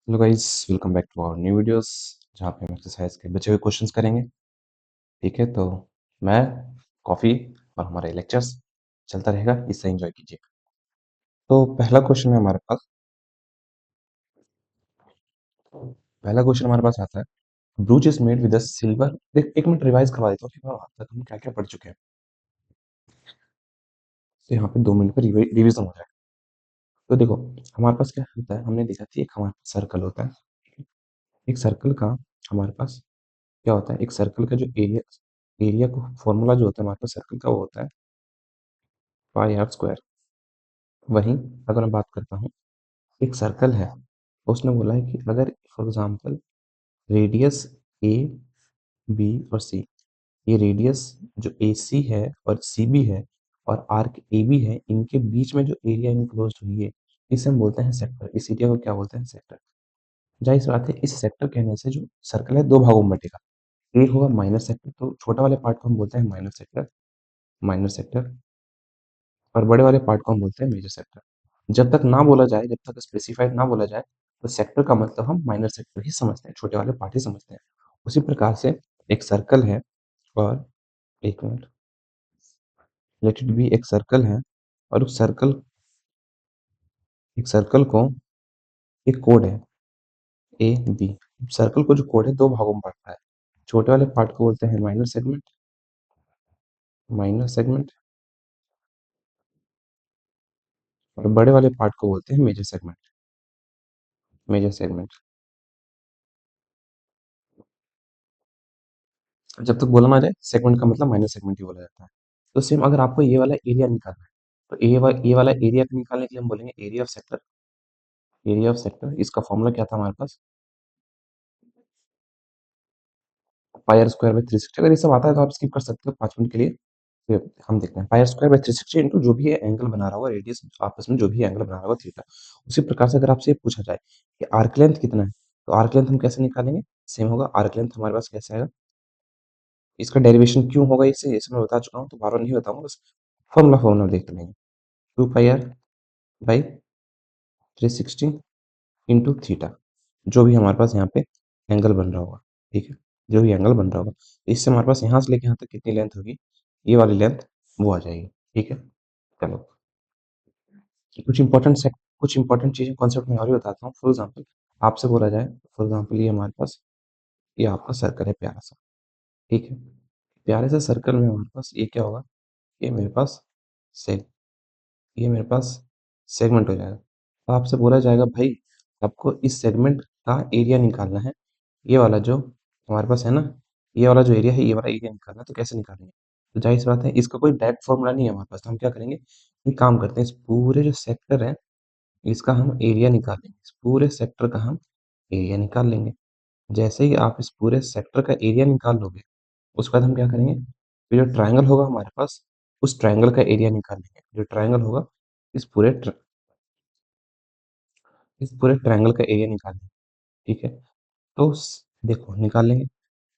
Hello guys, welcome back to our new videos जहाँ पे हम एक्सरसाइज के बचे हुए क्वेश्चंस करेंगे। ठीक है, तो मैं कॉफ़ी और हमारे लेक्चर्स चलता रहेगा, इससे एंजॉय कीजिए। तो पहला क्वेश्चन हमारे पास आता है, ब्रूच is made with a silver. देख, एक मिनट रिवाइज करवा देता हूँ कि अब तक हम क्या क्या पढ़ चुके हैं, तो यहाँ पे 2 मिनट का रिविजन हो जाएगा। तो देखो, हमारे पास क्या होता है, हमने देखा थी एक हमारे पास सर्कल होता है। एक सर्कल का हमारे पास क्या होता है, एक सर्कल का जो एरिया एरिया को फॉर्मूला जो होता है हमारे पास सर्कल का, वो होता है पाई आर स्क्वायर। वहीं अगर मैं बात करता हूँ, एक सर्कल है, उसने बोला है कि अगर for example radius a, b और सी, ये रेडियस जो ए सी है और सी बी है और आर्क ए बी है, इनके बीच में जो एरिया इनक्लोज हुई है, इसे हम बोलते हैं सेक्टर। इस एरिया को क्या बोलते हैं, सेक्टर। जाहिर सी बात है, इस सेक्टर कहने से जो सर्कल है दो भागों में बटेगा। एक होगा माइनर सेक्टर, तो छोटा वाले पार्ट को हम बोलते हैं माइनर सेक्टर, माइनर सेक्टर। और बड़े वाले पार्ट को हम बोलते हैं मेजर सेक्टर। जब तक ना बोला जाए, जब तक स्पेसिफाइड ना बोला जाए, तो सेक्टर का मतलब हम माइनर सेक्टर ही समझते हैं, छोटे वाले पार्ट ही समझते हैं। उसी प्रकार से एक सर्कल है, और एक मिनट, लेट इट बी, एक सर्कल है और उस सर्कल, एक सर्कल को एक कोड है ए बी। सर्कल को जो कोड है दो भागों में बांटता है। छोटे वाले पार्ट को बोलते हैं माइनर सेगमेंट, माइनर सेगमेंट, और बड़े वाले पार्ट को बोलते हैं मेजर सेगमेंट, मेजर सेगमेंट। जब तक बोला ना जाए सेगमेंट का मतलब माइनर सेगमेंट ही बोला जाता है। तो सेम अगर आपको ये वाला एरिया निकालना है, तो ये वाला एरिया को निकालने के लिए हम बोलेंगे area of sector. Area of sector, इसका फॉर्मूला क्या था हमारे पास, पाई आर स्क्वायर बाई 360। अगर ये सब आता है तो आप स्किप कर सकते हो 5 मिनट के लिए। फिर हम देखते हैं पाई आर स्क्वायर बाई 360 इंटू जो भी है एंगल बना रहा होगा, रेडियस आपस में जो भी एंगल बना रहा होगा थीटा। उसी प्रकार से अगर आपसे ये पूछा जाए कि आर्क लेंथ कितना है, तो आर्क लेंथ हम कैसे निकालेंगे, सेम होगा। आर्क लेंथ हमारे पास कैसे आएगा, इसका डेरिवेशन क्यों होगा, इसे मैं बता चुका हूँ, तो बार बार नहीं बताऊंगा, बस फॉर्मूला फॉर्मूला देखते रहेंगे। 2 पाई आर बाई 360 इंटू थीटा, जो भी हमारे पास यहाँ पे एंगल बन रहा होगा। ठीक है, जो भी एंगल बन रहा होगा, तो इससे हमारे पास यहाँ से लेके यहाँ तक कितनी लेंथ होगी, ये वाली लेंथ वो आ जाएगी। ठीक है, चलो कुछ इंपॉर्टेंट चीजें कॉन्सेप्ट में और भी बताता हूँ। फॉर एग्जाम्पल आपसे बोला जाए, फॉर एग्जाम्पल ये हमारे पास, ये आपका सर्कल है प्यारा सा। ठीक है, प्यारे से सर्कल में हमारे पास ये क्या होगा, ये मेरे पास सेग ये मेरे पास सेगमेंट हो जाएगा। तो आपसे बोला जाएगा भाई, आपको इस सेगमेंट का एरिया निकालना है। ये वाला जो हमारे पास है ना, ये वाला जो एरिया है, ये वाला एरिया निकालना है, तो कैसे निकालेंगे। तो जाहिर सी बात है, इसका कोई डायरेक्ट फॉर्मूला नहीं है हमारे पास, तो हम क्या करेंगे, एक काम करते हैं, इस पूरे जो सेक्टर है इसका हम एरिया निकाल लेंगे, इस पूरे सेक्टर का हम एरिया निकाल लेंगे। जैसे ही आप इस पूरे सेक्टर का एरिया निकाल लोगे, उसके बाद हम क्या करेंगे, फिर जो ट्रायंगल होगा हमारे पास, उस ट्रायंगल का एरिया निकाल लेंगे। जो ट्रायंगल होगा, इस पूरे इस पूरे ट्रायंगल का एरिया निकाल लेंगे। ठीक है, तो देखो निकाल लेंगे।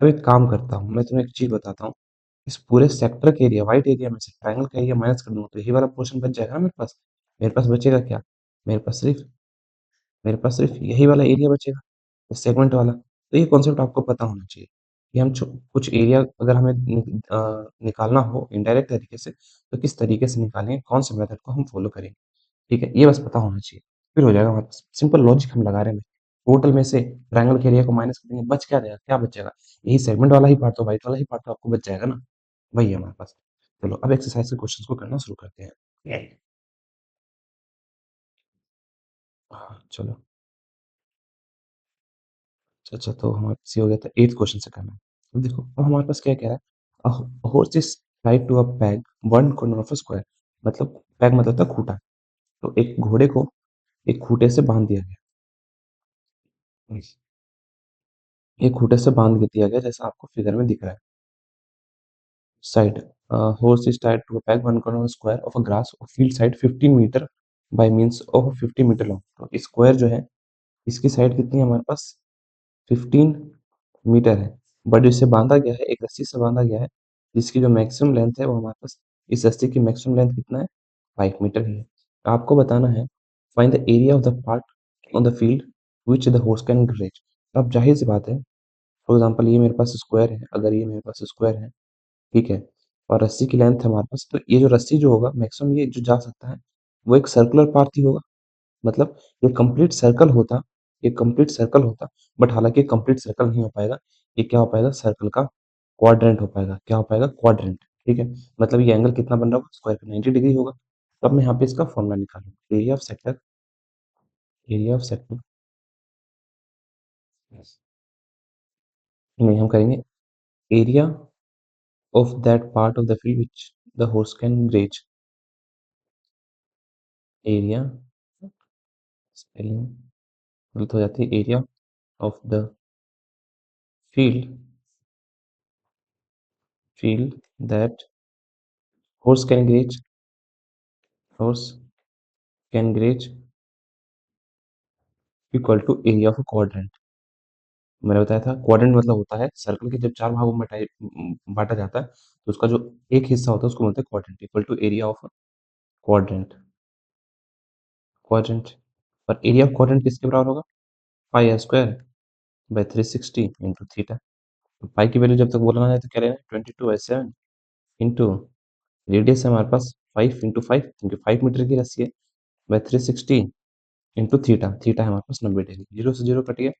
अब एक काम करता हूँ, मैं तुम्हें एक चीज बताता हूँ, इस पूरे सेक्टर के एरिया, व्हाइट एरिया में से ट्रायंगल का एरिया माइनस कर दूंगा, तो यही वाला पोर्शन बच जाएगा ना मेरे पास। मेरे पास बचेगा क्या, मेरे पास सिर्फ मेरे पास सिर्फ यही वाला एरिया बचेगा, सेगमेंट वाला। तो ये कॉन्सेप्ट आपको पता होना चाहिए कि हम कुछ एरिया अगर हमें निकालना हो इनडायरेक्ट तरीके से, तो किस तरीके से निकालेंगे, कौन से मेथड को हम फॉलो करेंगे। ठीक है, ये बस पता होना चाहिए, फिर हो जाएगा हमारे पास। सिंपल लॉजिक हम लगा रहे हैं। टोटल में से ट्रायंगल के एरिया को माइनस कर देंगे, बच क्या जाएगा, क्या बचेगा, यही सेगमेंट वाला ही पार्ट, तो वाइट वाला ही पार्ट तो आपको बच जाएगा ना, वही है हमारे पास। चलो अब एक्सरसाइज के क्वेश्चन को करना शुरू करते हैं। हाँ चलो, अच्छा तो हमारे पास ये हो गया था 8th क्वेश्चन से करना है। अब देखो, अब हमारे पास क्या कह रहा है, a horse is tied to a peg one corner of a square। मतलब पैग मतलब था खूंटा, तो एक घोड़े को एक खूंटे से बांध दिया गया, एक खूंटे से बांध के दिया गया, जैसा आपको फिगर में दिख रहा है। Side, horse is tied to a peg one corner of a square of a grass of field side 15 metre by means of 50 metre long. तो स्क्वायर जो है, इसकी साइड कितनी है हमारे पास, 15 मीटर है। बट इसे बांधा गया है, एक रस्सी से बांधा गया है, जिसकी जो मैक्सिमम लेंथ है वो हमारे पास, इस रस्सी की मैक्सिमम लेंथ कितना है, 5 मीटर ही है। आपको बताना है, find the area of the part on the field which the होस्ट कैन ग्रेज। अब जाहिर सी बात है, फॉर एग्जाम्पल ये मेरे पास स्क्वायर है, अगर ये मेरे पास स्क्वायर है, ठीक है, और रस्सी की लेंथ है हमारे पास, तो ये जो रस्सी जो होगा मैक्सिमम ये जो जा सकता है वो एक सर्कुलर पाथ ही होगा। मतलब ये कंप्लीट सर्कल होता, ये कंप्लीट सर्कल होता, बट हालांकि कंप्लीट सर्कल नहीं हो पाएगा, ये क्या हो पाएगा, सर्कल का क्वाड्रेंट हो पाएगा। क्या हो पाएगा, क्वाड्रेंट, ठीक है। मतलब ये एंगल कितना बन रहा होगा, स्क्वायर का 90 डिग्री होगा। तो अब मैं यहाँ पे इसका फॉर्मूला निकालूंगा, area of sector, area of sector, नहीं हम करेंगे area of that part of the field which the horse can graze, area spelling गलत हो जाती है, area of the field, field that horse can graze, horse can graze equal to area of quadrant. मैंने बताया था quadrant मतलब होता है सर्कल के जब चार भागों में बांटा जाता है तो उसका जो एक हिस्सा होता है उसको बोलते हैं quadrant, equal to area of quadrant, quadrant. और एरिया ऑफ क्वाड्रेंट किसके बराबर होगा, pi are square by 360 into theta. तो पाई की वैल्यू जब तक बोला ना जाए तो क्या लेना है, 22/7 इंटू रेडियस है हमारे पास 5 इंटू 5, क्योंकि 5 मीटर की रस्सी है, बाय 360 इंटू थीटा, थीटा है हमारे पास 90 डिग्री, जीरो से जीरो कट गया,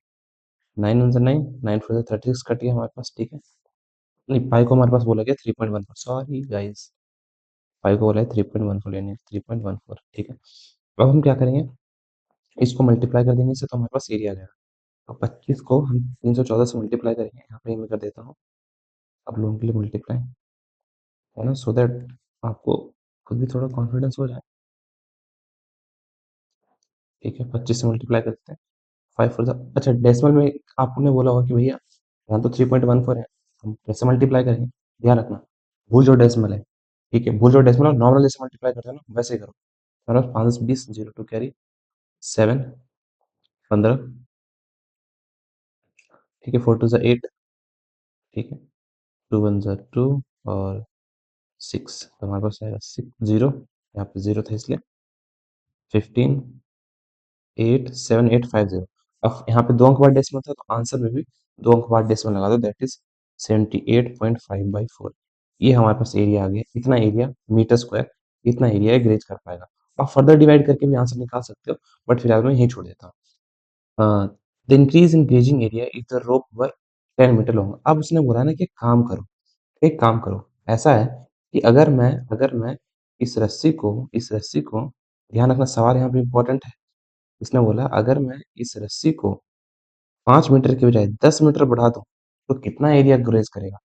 9 × 9 9 4 36 कट गया हमारे पास, ठीक है। नहीं, पाई को हमारे पास बोला गया 3.14, सॉरी गाइस, पाई को बोला है 3.14 लेने, 3.14, ठीक है। अब हम क्या करेंगे, इसको मल्टीप्लाई कर देंगे इससे, तो हमारे पास एरिया आ जाएगा। तो 25 को हम 314 से मल्टीप्लाई करेंगे, यहाँ पे मैं कर देता हूँ आप लोगों के लिए मल्टीप्लाई, है ना, सो दैट आपको खुद भी थोड़ा कॉन्फिडेंस हो जाए, ठीक है। 25 से मल्टीप्लाई करते हैं, 5 4 अच्छा डेसिमल में आपने बोला होगा कि भैया यहाँ तो 3.14 है, हम कैसे मल्टीप्लाई करेंगे, ध्यान रखना, भूल जो डेसिमल है, ठीक है, भूल जो डेसिमल और नॉर्मल जैसे मल्टीप्लाई करते हैं ना वैसे ही करो। हमारे पास 5 20 0 2 कैरी 7 15, ठीक है, 4 2 8, ठीक है, 2 1 2 और 6, तो हमारे पास आएगा 6 0, यहाँ पे 0 था इसलिए 15 8 7 8 5 0। अब यहाँ पे 2 अंक बाद डेसिमल था तो आंसर में भी 2 अंक बाद डेसिमल लगा दो, दैट इज 78.5/4। ये हमारे पास एरिया आ गया, इतना एरिया मीटर स्क्वायर, इतना एरिया ग्रेज कर पाएगा। आप फर्दर डिवाइड करके भी आंसर निकाल सकते हो, बट फिलहाल मैं यही छोड़ देता हूँ। The increase in grazing area if the rope were 10 metre long. अब उसने बोला ना कि एक काम करो, ऐसा है कि अगर मैं इस रस्सी को ध्यान रखना, सवाल यहाँ पे इम्पोर्टेंट है। इसने बोला अगर मैं इस रस्सी को 5 मीटर के बजाय 10 मीटर बढ़ा दूं तो कितना एरिया ग्रेज करेगा।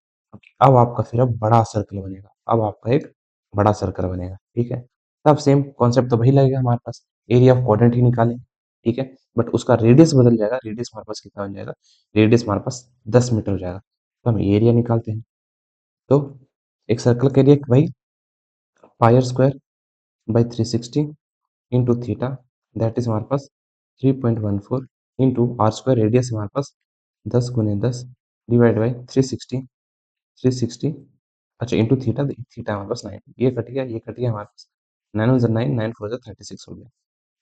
अब आपका फिर अब बड़ा सर्कल बनेगा, अब आपका एक बड़ा सर्कल बनेगा, ठीक है। तब सेम कॉन्सेप्ट तो वही लगेगा हमारे पास, एरिया ऑफ क्वाड्रेंट ही निकालेंगे, ठीक है, बट उसका रेडियस बदल जाएगा, रेडियस हमारे पास कितना बन जाएगा, रेडियस हमारे पास 10 मीटर हो जाएगा। तो हम एरिया निकालते हैं, तो एक सर्कल का एरिया भाई pi are square by 360 into theta, that is हमारे पास 3.14 इंटू आर स्क्वायर, रेडियस हमारे पास 10 × 10 डिवाइड बाई 360 अच्छा इंटू थीटा, थीटा हमारे पास 9, ये कट गया, ये कट गया हमारे पास, 9 1 9 9 4 36 हो गया।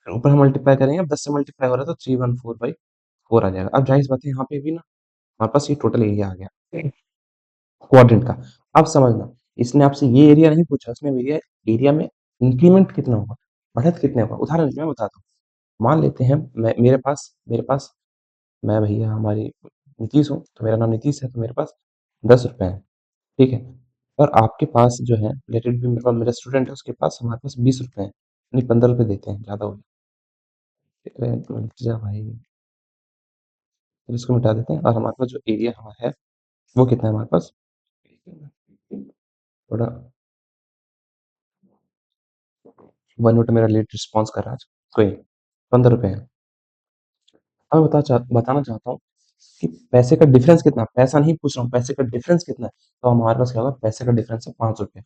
फिर ऊपर हम मल्टीप्लाई करेंगे, अब 10 से मल्टीप्लाई हो रहा है तो 314/4 आ जाएगा। अब जाहिर सी बात है यहाँ पे भी ना हमारे पास ये टोटल एरिया आ गया क्वाड्रेंट का। अब समझना, इसने आपसे ये एरिया नहीं पूछा, इसने एरिया एरिया में इंक्रीमेंट कितना होगा, बढ़त कितने होगा। उदाहरण मैं बताता हूँ, मान लेते हैं मेरे पास मैं भैया हमारी नीतीश हूँ, तो मेरा नाम नीतीश है, तो मेरे पास 10 रुपए हैं, ठीक है। और आपके पास जो है रिलेटेड भी मेरे पास मेरा स्टूडेंट है, उसके पास हमारे पास 20 रुपए हैं, नहीं 15 रुपए देते हैं, ज़्यादा हो गया। अरे रुक जा भाई, फिर इसको मिटा देते हैं, और हमारे पास जो एरिया हमारा है वो कितना है हमारे पास, थोड़ा 1 मिनट मेरा लेट रिस्पॉन्स कर रहा है आज, कोई 15 रुपए है। अब बताना चाहता हूँ कि पैसे का डिफरेंस कितना है? पैसा नहीं पूछ रहा हूँ, पैसे का डिफरेंस कितना है, तो हमारे पास क्या होगा, पैसे का डिफरेंस है 5 रुपए,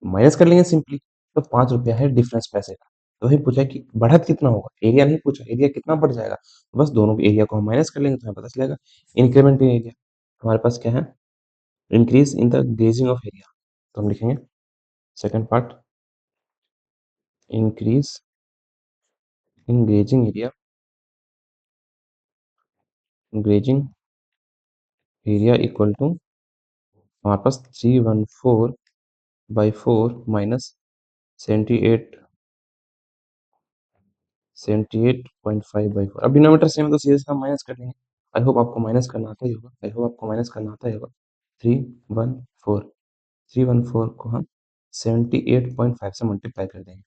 माइनस कर लेंगे सिंपली, तो 5 रुपया है डिफरेंस पैसे का। तो वही पूछा कि बढ़त कितना होगा, एरिया नहीं पूछा, एरिया कितना बढ़ जाएगा, तो बस दोनों एरिया को हम माइनस कर लेंगे तो हमें पता चलेगा इंक्रीमेंट इन एरिया। हमारे पास क्या है, increase in the grazing of area, तो हम लिखेंगे second part, increase in grazing area grazing area equal to हमारे पास 314/4 माइनस 78 78.5/4। अब डिनोमिनेटर सेम है तो सीधे हम माइनस कर लेंगे। आई होप आपको माइनस करना आता ही होगा, आई होप आपको माइनस करना आता ही होगा। 314 को हम 78.5 से मल्टीप्लाई कर देंगे,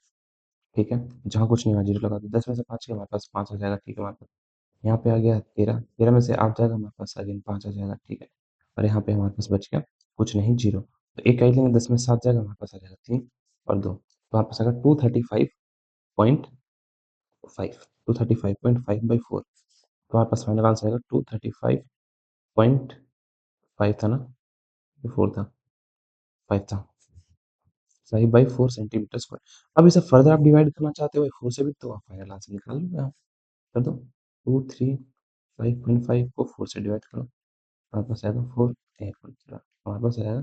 ठीक है। जहाँ कुछ नहीं हुआ जीरो लगा दो, 10 में से 5 के हमारे पास 5 आ जाएगा, ठीक है। हमारे पास यहाँ पे आ गया 13, 13 में से 8 जाएगा हमारे पास अगेन 5 आ जाएगा, ठीक है। और यहाँ पे हमारे पास बच गया कुछ नहीं, जीरो। तो एक कर लेंगे, 10 में 7 जाएगा हमारे पास आ जाएगा 3 और 2, तो हमारे पास आएगा 235.5, 235.5/4। तो हमारे पास फाइनल आंसर आएगा 235.5 था ना, ये 4 था, 5 था, 5/4 सेंटीमीटर स्क्वायर। अब इसे फर्दर आप डिवाइड करना चाहते हो 4 से भी, तो आप फाइनल आंसर निकाल लो यहाँ, कर दो। 235.5 को 4 से डिवाइड करो, हमारे पास आएगा 4, हमारे पास आएगा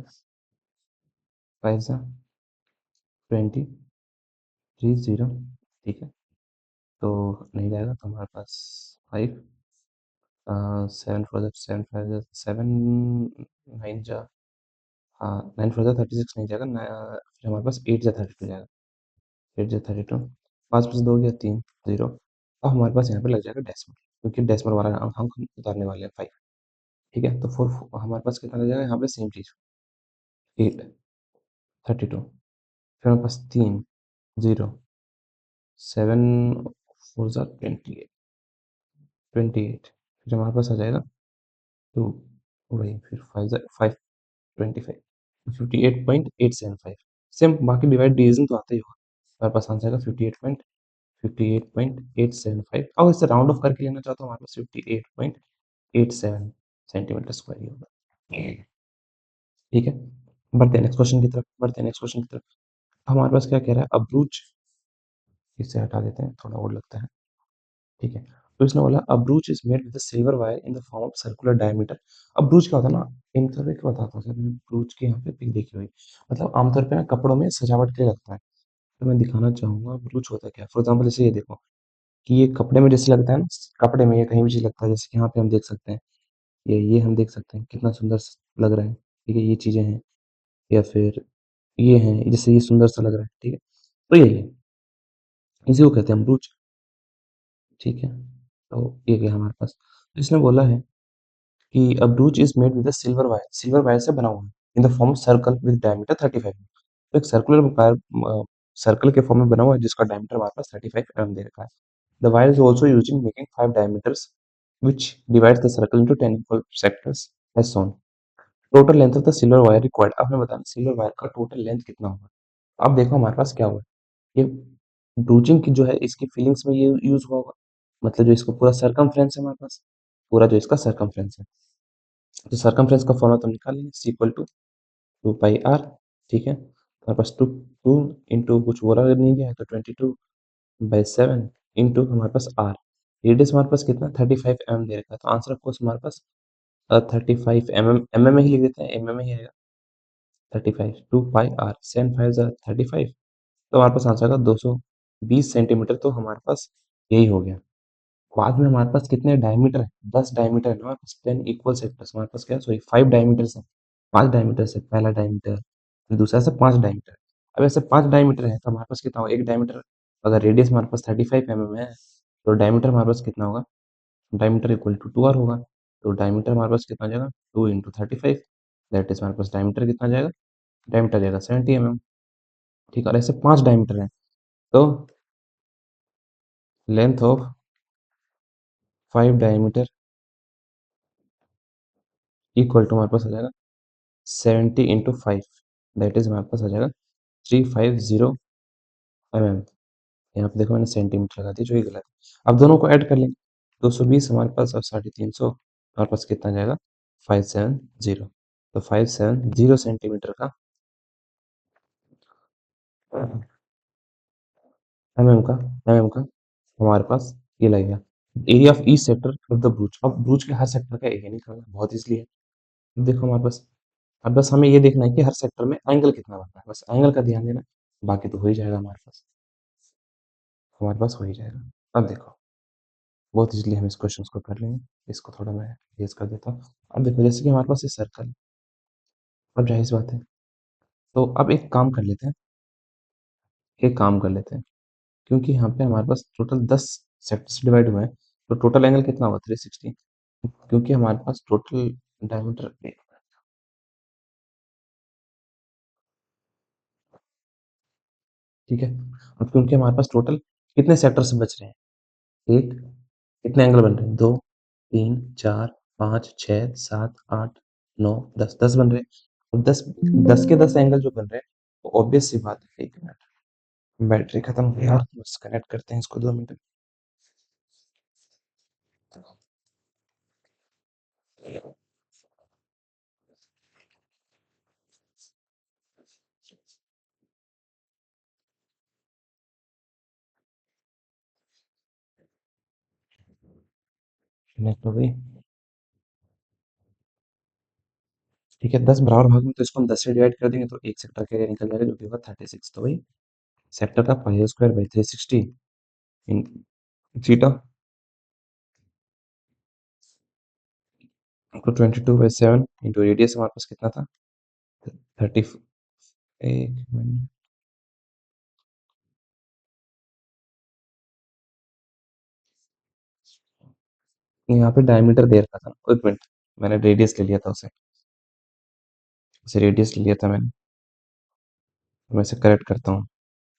5 सा 20, 30, ठीक है। तो नहीं जाएगा, तो हमारे पास 5, 7 9 जा, हाँ 9 4 जा 36 नहीं जाएगा फिर हमारे पास 8 जा 32 जाएगा, 8 जा 32, 5 प्लस 2 गया 3, 0। अब हमारे पास यहाँ पे लग जाएगा डेसिमल, क्योंकि डेसिमल वाला अंक हम उतारने वाले हैं 5, ठीक है। तो 4 हमारे पास कितना लग जाएगा यहाँ पे, सेम चीज 8, 32, फिर हमारे पास 3, 0, 7 4 जा 28, 28, फिर हमारे पास आ जाएगा 2, वही फिर 5 जा 5, 25, 58.875। सेम बाकी डिवाइड डिवीजन तो आता ही होगा, हमारे पास आंसर आएगा 58.875। और इसे राउंड ऑफ करके लेना चाहता हूँ, हमारे पास 58.87 सेंटीमीटर स्क्वायर ही होगा, ठीक है। बढ़ते हैं नेक्स्ट क्वेश्चन की तरफ, बढ़ते हैं नेक्स्ट क्वेश्चन की तरफ। हमारे पास क्या कह रहा है, अब्रूच, इसे हटा देते हैं, थोड़ा और लगता है, ठीक है। तो इसने बोला a brooch is made with silver wire in the form of circular diameter. अब ब्रूच क्या होता है ना, इन तौर पे क्या बताता हूँ सर, मैंने ब्रूच की यहाँ पे पिक देखी हुई, मतलब आमतौर पे ना कपड़ों में सजावट के लिए लगता है। तो मैं दिखाना चाहूंगा ब्रूच होता क्या है। फॉर एग्जाम्पल जैसे ये देखो कि ये कपड़े में जैसे लगता है ना, कपड़े में ये कहीं भी चीज लगता है, जैसे कि यहाँ पे हम देख सकते हैं, ये हम देख सकते हैं कितना सुंदर लग रहा है, ठीक है। ये चीजें हैं, या फिर ये हैं, जैसे ये सुंदर सा लग रहा है, ठीक है। तो ये है, इसी को कहते हैं हम ब्रूच, ठीक है। तो ये गया हमारे पास। तो इसने बोला है कि a brooch is made with a silver wire, silver wire से बना हुआ है, इन the form of circle with diameter 35। तो एक सर्कुलर वायर सर्कल के फॉर्म में बना हुआ है, जिसका डायमीटर हमारे पास 35 mm दे रखा है। The wire is also use in making 5 diameters which divides the circle into 10 equal sectors as shown. Total length of the silver wire required. अब हमें बताना सिल्वर वायर का टोटल लेंथ कितना होगा। अब देखो हमारे पास क्या हुआ है, ये ब्रूचिंग की जो है इसकी फीलिंग्स में ये यूज हुआ होगा, मतलब जो इसको पूरा सरकमफ्रेंस है हमारे पास, पूरा जो इसका सरकमफ्रेंस है, तो सरकमफ्रेंस का फॉर्मूला तो निकाल लेंगे, सी इक्वल टू 2 पाई आर, ठीक है। हमारे पास टू टू इंटू कुछ बोला नहीं गया है, तो 22/7 इंटू हमारे पास आर, रेडियस हमारे पास कितना 35 mm दे रखा है, तो आंसर ऑफ कोर्स हमारे पास 35 mm में ही लिख देते हैं, में ही आएगा 35, 2 पाई आर, 7 5 35, तो हमारे पास आंसर आएगा 220 सेंटीमीटर। तो हमारे पास यही हो गया। बाद में हमारे पास कितने डायमीटर है, 10 डायमीटर है ना हमारे पास, 10 इक्वल सेक्टर्स हमारे पास, क्या सॉरी 5 डायमीटर्स है, 5 डायमीटर्स है, पहला डायमीटर फिर दूसरा से 5 डायमीटर। अब ऐसे 5 डायमीटर है तो हमारे पास कितना होगा, एक डायमीटर, अगर रेडियस हमारे पास 35 mm है, तो डायमीटर हमारे पास कितना होगा, डायमीटर इक्वल टू 2r होगा। तो डायमीटर हमारे पास कितना जाएगा, 2 × 35, दैट इज हमारे पास डायमीटर कितना जाएगा, डायमीटर जाएगा 70 mm, ठीक है। और ऐसे 5 डायमीटर है, तो length of 5 diameter equal to हमारे पास आ जाएगा 70 × 5, दैट इज हमारे पास आ जाएगा 350 mm। यहाँ पे देखो मैंने सेंटीमीटर लगा दी, जो ही गलत है। अब दोनों को ऐड कर लेंगे, 220 हमारे पास और 350 हमारे पास कितना जाएगा, 570। तो 570 सेंटीमीटर का एम एम का हमारे पास ये लगेगा। Area of each sector of the ब्रूच। अब ब्रूच के हर सेक्टर का एरिया निकालना बहुत इसलिए है। देखो हमारे पास, अब बस हमें ये देखना है कि हर सेक्टर में एंगल कितना बनता है, बस एंगल का ध्यान देना, बाकी तो हो ही जाएगा हमारे पास, हो ही जाएगा। अब देखो बहुत ईज़िली हम इस क्वेश्चन को कर लेंगे। इसको थोड़ा मैं तेज़ कर देता हूँ। अब देखो जैसे कि हमारे पास ये सर्कल है, अब ज़ाहिर-सी बात है, तो अब एक काम कर लेते हैं, क्योंकि यहाँ पे हमारे पास टोटल 10 सेक्टर से डिवाइड हुए हैं, तो टोटल एंगल कितना हुआ 360, क्योंकि हमारे पास टोटल डायमीटर ठीक है। अब क्योंकि हमारे पास टोटल कितने सेक्टर्स बच रहे हैं, एक कितने एंगल बन रहे हैं, 2 3 4 5 6 7 8 9 10 10 बन रहे हैं। अब 10 10 के 10 एंगल जो बन रहे हैं, तो ऑब्वियस सी बात है, एक मिनट, बैटरी खत्म हो गई यार, बस कनेक्ट करते हैं इसको 2 मिनट। कनेक्ट हो गई। ठीक है, 10 बराबर भाग में, तो इसको हम 10 से डिवाइड कर देंगे तो एक सेक्टर का एरिया निकल जाएगा, जो कि होगा 36। तो भाई सेक्टर का पाई स्क्वायर बाई 360 इन थीटा तो 22/7 इंटू रेडियस हमारे पास कितना था, 30। एक मिनट, यहाँ पे डायमीटर दे रखा था, एक मिनट, मैंने रेडियस ले लिया था उसे रेडियस ले लिया था मैंने, तो मैं इसे करेक्ट करता हूँ।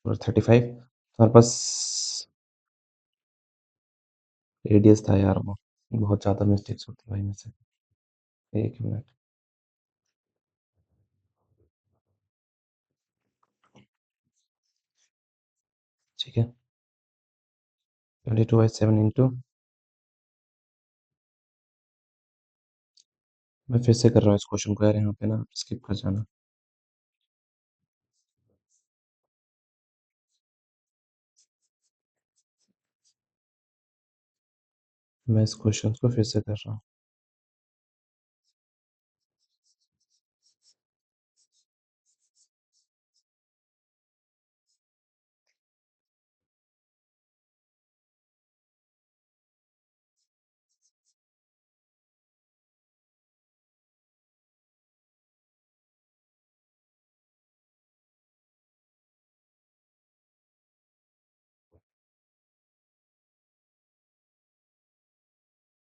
और 35 हमारे पास रेडियस था यार, वो बहुत ज़्यादा मिस्टेक्स होती है भाई मेरे से। एक मिनट, ठीक है, 22/7 इंटू, मैं फिर से कर रहा हूँ इस क्वेश्चन को यार, यहाँ पे ना स्किप कर जाना। मैं इस क्वेश्चन को फिर से कर रहा हूँ।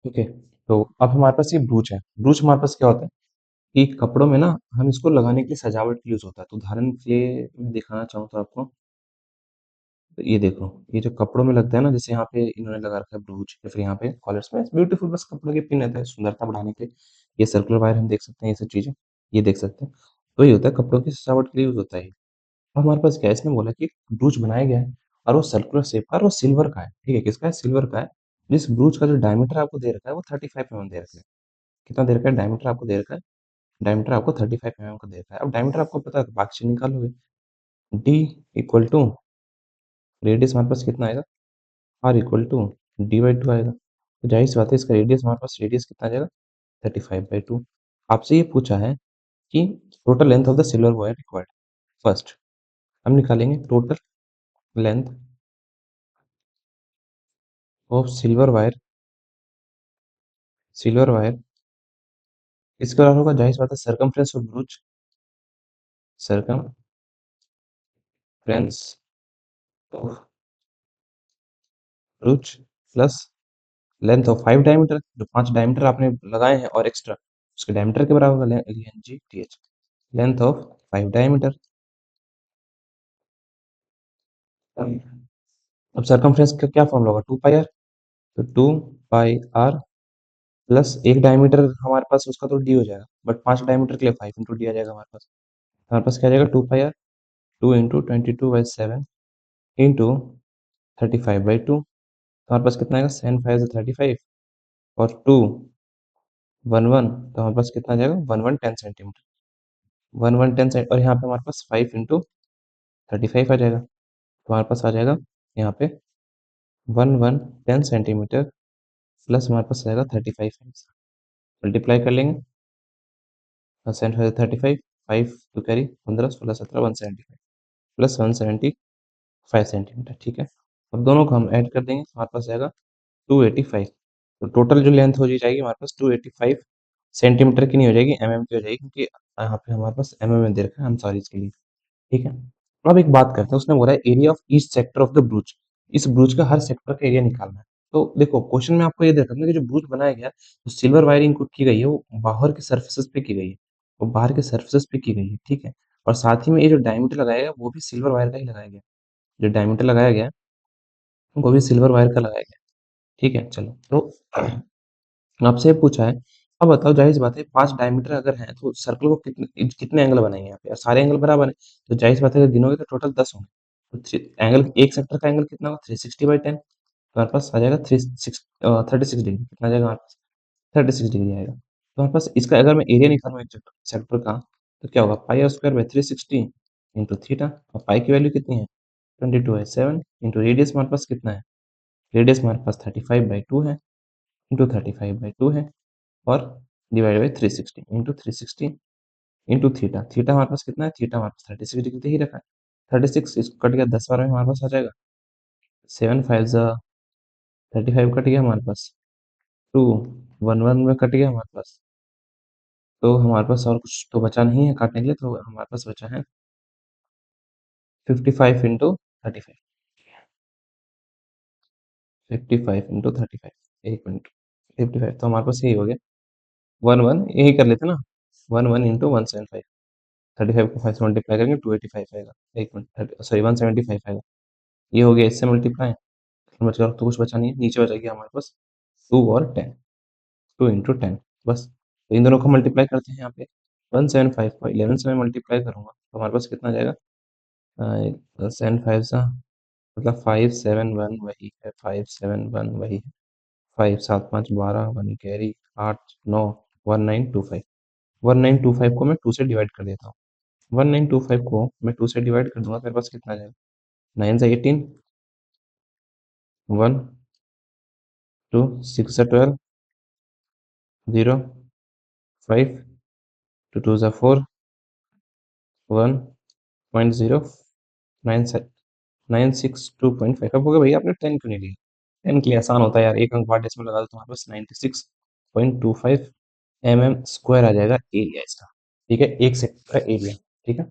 ठीक है, तो अब हमारे पास ये ब्रूच है। ब्रूच हमारे पास क्या होता है कि कपड़ों में ना हम इसको लगाने के लिए सजावट के लिए यूज़ होता है। तो उदाहरण के लिए मैं दिखाना चाहूँ तो आपको, तो ये देखो, ये जो कपड़ों में लगता है ना, जैसे यहाँ पे इन्होंने लगा रखा है ब्रूच, या फिर यहाँ पे कॉलर्स में ब्यूटीफुल, बस कपड़ों के पिन रहता है सुंदरता बढ़ाने के लिए। ये सर्कुलर वायर हम देख सकते हैं, ये सब चीज़ें ये देख सकते हैं। तो ये होता है कपड़ों की सजावट के लिए यूज़ होता है ये। अब हमारे पास क्या है, इसने बोला कि ब्रूच बनाया गया है और वो सर्कुलर शेप का, और वो सिल्वर का है। ठीक है, किसका है, सिल्वर का है। जिस ब्रूच का जो डायमीटर आपको दे रखा है वो 35 mm दे रखा है। कितना दे रखा है, डायमीटर आपको दे रखा है, डायमीटर आपको 35 mm का दे रखा है। अब डायमीटर आपको पता है, बाकी से निकालोगे, डी इक्वल टू रेडियस हमारे पास कितना आएगा, R equal to D by two आएगा। तो जाहिर सी बात है, इसका रेडियस हमारे पास, रेडियस कितना आ जाएगा, 35/2। आपसे ये पूछा है कि total length of the silver wire required. First हम निकालेंगे total length of silver wire. इसके अलावा होगा, जाहिर सी बात है, circumference of ब्रूच, circumference of ब्रूच plus length of 5 diameter, जो 5 डायमीटर आपने लगाए हैं और एक्स्ट्रा, उसके डायमीटर के बराबर होगा LNGTH, लेंथ ऑफ 5 डायमीटर। अब सरकमफ्रेंस का क्या फॉर्मूला होगा, 2 पाई आर, तो 2 पाई आर प्लस एक डायमीटर हमारे पास उसका तो डी हो जाएगा, बट 5 डायमीटर के लिए 5 × डी आ जाएगा हमारे पास क्या आ जाएगा, 2 पाई आर, 2 × 22/7 इंटू 35/2। हमारे पास कितना आएगा, 7×5 = 35, और 2 1 1, तो हमारे पास कितना आ जाएगा, 1 1 10 सेंटीमीटर, 1 1 10 और यहाँ पे हमारे पास 5 × 35 आ जाएगा। तो हमारे पास आ जाएगा यहाँ पे 1 1 10 सेंटीमीटर प्लस हमारे पास आएगा 35, मल्टीप्लाई कर लेंगे, 7×5 = 35, 5 टू कैरी 15 16 17 175 प्लस 175 सेंटीमीटर। ठीक है, अब दोनों को हम ऐड कर देंगे, तो हमारे पास आएगा 285, तो टोटल जो लेंथ हो जाएगी हमारे पास 285 सेंटीमीटर की नहीं हो जाएगी, की हो जाएगी, क्योंकि यहाँ पे हमारे पास में दे रखा है। हम सॉरी इसके लिए। ठीक है। अब एक बात करते हैं, उसने बोला है area of each sector of the ब्रूच। इस ब्रूच का हर सेक्टर का एरिया निकालना है। तो देखो क्वेश्चन में आपको ये देखा था कि जो ब्रूच बनाया गया तो सिल्वर वायरिंग को की गई है वो बाहर के सर्फेसेस पे की गई है, वो बाहर के सर्फेसेस पे की गई है। ठीक है। और साथ ही में ये जो डायमीटर लगाया गया वो भी सिल्वर वायर का ही लगाया गया। जो डायमीटर लगाया गया वो भी सिल्वर वायर का लगाया गया। ठीक है। चलो तो आपसे ये पूछा है, अब बताओ जाहिर सी बात है 5 डायमीटर अगर हैं तो सर्कल को कितने कितने एंगल बनाएंगे यहाँ पे, और सारे एंगल बराबर है तो जाहिर सी बात है गिनोगे तो टोटल 10 होंगे। तो एंगल एक सेक्टर का एंगल कितना होगा 360/10, तो हमारे पास आ जाएगा 36 डिग्री। कितना आ जाएगा हमारे पास 36 डिग्री आएगा। तो हमारे पास इसका अगर मैं एरिया निकालूँ एक सेक्टर का तो क्या होगा pi are square by 360 into theta. और पाई की वैल्यू कितनी है 22/7 इंटू रेडियस हमारे पास कितना है, रेडियस हमारे पास 35/2 है, इंटू 35/2 है, और divide by 360 into 360 into theta. Theta हमारे पास कितना है, थीटा हमारे पास 36 डिग्री तो ही रखा है। 36 इसको कट गया 10 बार में हमारे पास आ जाएगा 7 5 35 कट गया हमारे पास 2 1 1 में कट गया हमारे पास। तो हमारे पास और कुछ तो बचा नहीं है काटने के लिए, तो हमारे पास बचा है 55 इंटू 35। 55 इंटू 35, एक मिनट। 55 तो हमारे पास यही हो गया 1 1 यही कर लेते ना, 1 1 इंटू 175। 35 को 5 से मल्टीप्लाई करेंगे 285 आएगा। एक मिनट सॉरी 175 आएगा। ये हो गया इससे मल्टीप्लाई, समझ गया। तो कुछ बचा नहीं है, नीचे बचा गया हमारे पास 2 और 10, 2 इंटू 10 बस। तो इन दोनों को मल्टीप्लाई करते हैं यहाँ पे, 175 को 11 से मैं मल्टीप्लाई करूंगा तो हमारे पास कितना जाएगा, 7 5 सा मतलब 571 वही है, 571 वही है, 5 7 5 12 1 कैरी 8 9 1925। 1925 को मैं 2 से डिवाइड कर देता हूँ। 1925 को मैं 2 से डिवाइड कर दूंगा तो मेरे पास कितना आ जाएगा, 9 से 18, 1 2 6 से 12, 0 5 2 2 से 4, 1.0 9 से 962.5। अब होगा भैया आपने 10 क्यों नहीं लिया, 10 के लिए आसान होता है यार, एक अंक बाद डेसिमल लगा दो तुम्हारे पास 96.25 mm² आ जाएगा एरिया इसका। ठीक है, एक सेक्टर का एरिया। ठीक है,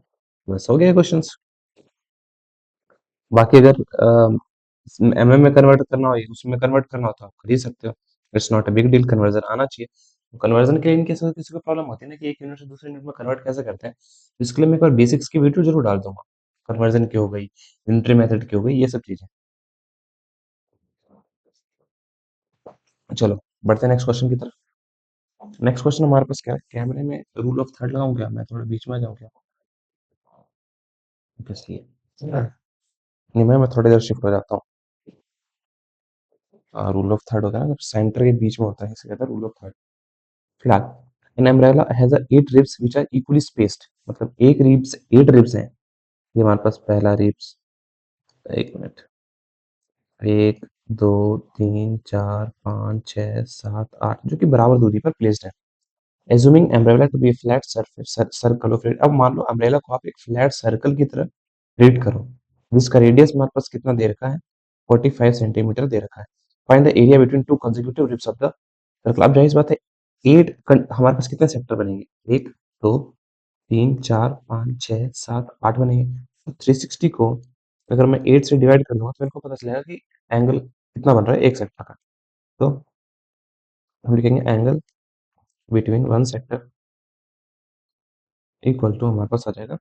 बस हो गया क्वेश्चन। बाकी अगर एमएम में कन्वर्ट करना हो या उसमें कन्वर्ट करना हो तो आप कर ही सकते हो। It's not a big deal, conversion आना चाहिए। कन्वर्जन के लिए इनके साथ किसी को प्रॉब्लम होती है ना कि एक यूनिट से दूसरे यूनिट में कन्वर्ट कैसे करते हैं, तो इसके लिए मैं एक बार बेसिक्स की वीडियो जरूर डाल दूंगा। कन्वर्जन की हो गई, यूनिटरी मेथड की हो गई, ये सब चीजें। चलो बढ़ते हैं नेक्स्ट क्वेश्चन की तरफ। नेक्स्ट क्वेश्चन हमारे पास क्या है, कैमरे में रूल ऑफ थर्ड लगाऊं क्या, मैं थोड़ा बीच में आ जाऊं क्या, इसलिए नहीं मैं थोड़ी देर शिफ्ट हो जाता हूँ। रूल ऑफ थर्ड होता है ना जब सेंटर के बीच में होता है, इसे कहता है रूल ऑफ थर्ड। फिलहाल an umbrella has a 8 ribs which are equally spaced, मतलब एक रिब्स 8 रिब्स हैं। ये हमारे पास पहला रिब्स, एक मिनट, 1 2 3 4 5 6 7 8 जो कि बराबर दूरी पर प्लेस्ड है। Assuming umbrella to be flat surface circle of, अब मान लो अम्ब्रेला को आप एक फ्लैट सर्कल की तरह रीड करो, जिसका रेडियस हमारे पास कितना दे रखा है 45 सेंटीमीटर दे रखा है। Find the area between two consecutive ribs of the circle. अब जाहिर सी बात है हमारे पास कितने सेक्टर बनेंगे, 1 2 3 4 5 6 7 8 बनेंगे। तो 360 को अगर मैं 8 से डिवाइड कर दूंगा तो मेरे को पता चलेगा कि एंगल कितना बन रहा है एक सेक्टर का। तो हम लिखेंगे angle between one sector equal to हमारे पास आ जाएगा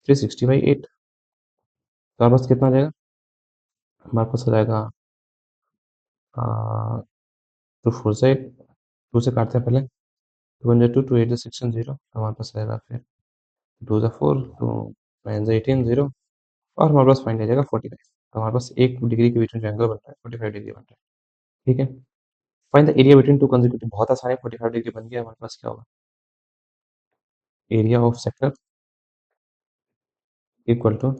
360/8। तो हमारे पास कितना आ जाएगा, हमारे पास आ जाएगा 2 4 से 8, 2 से काटते हैं पहले, 2 1 2 2 8 16 0, तो हमारे पास आएगा फिर 2 4 तो 9 18 0, और हमारे पास फाइंड आ जाएगा 45। तो हमारे पास एक डिग्री के बीच में जो एंगल बनता है 45 डिग्री बनता है। ठीक है, find the area between two consecutive, बहुत आसान है, 45 डिग्री बन गया। हमारे पास क्या होगा, area of sector equal to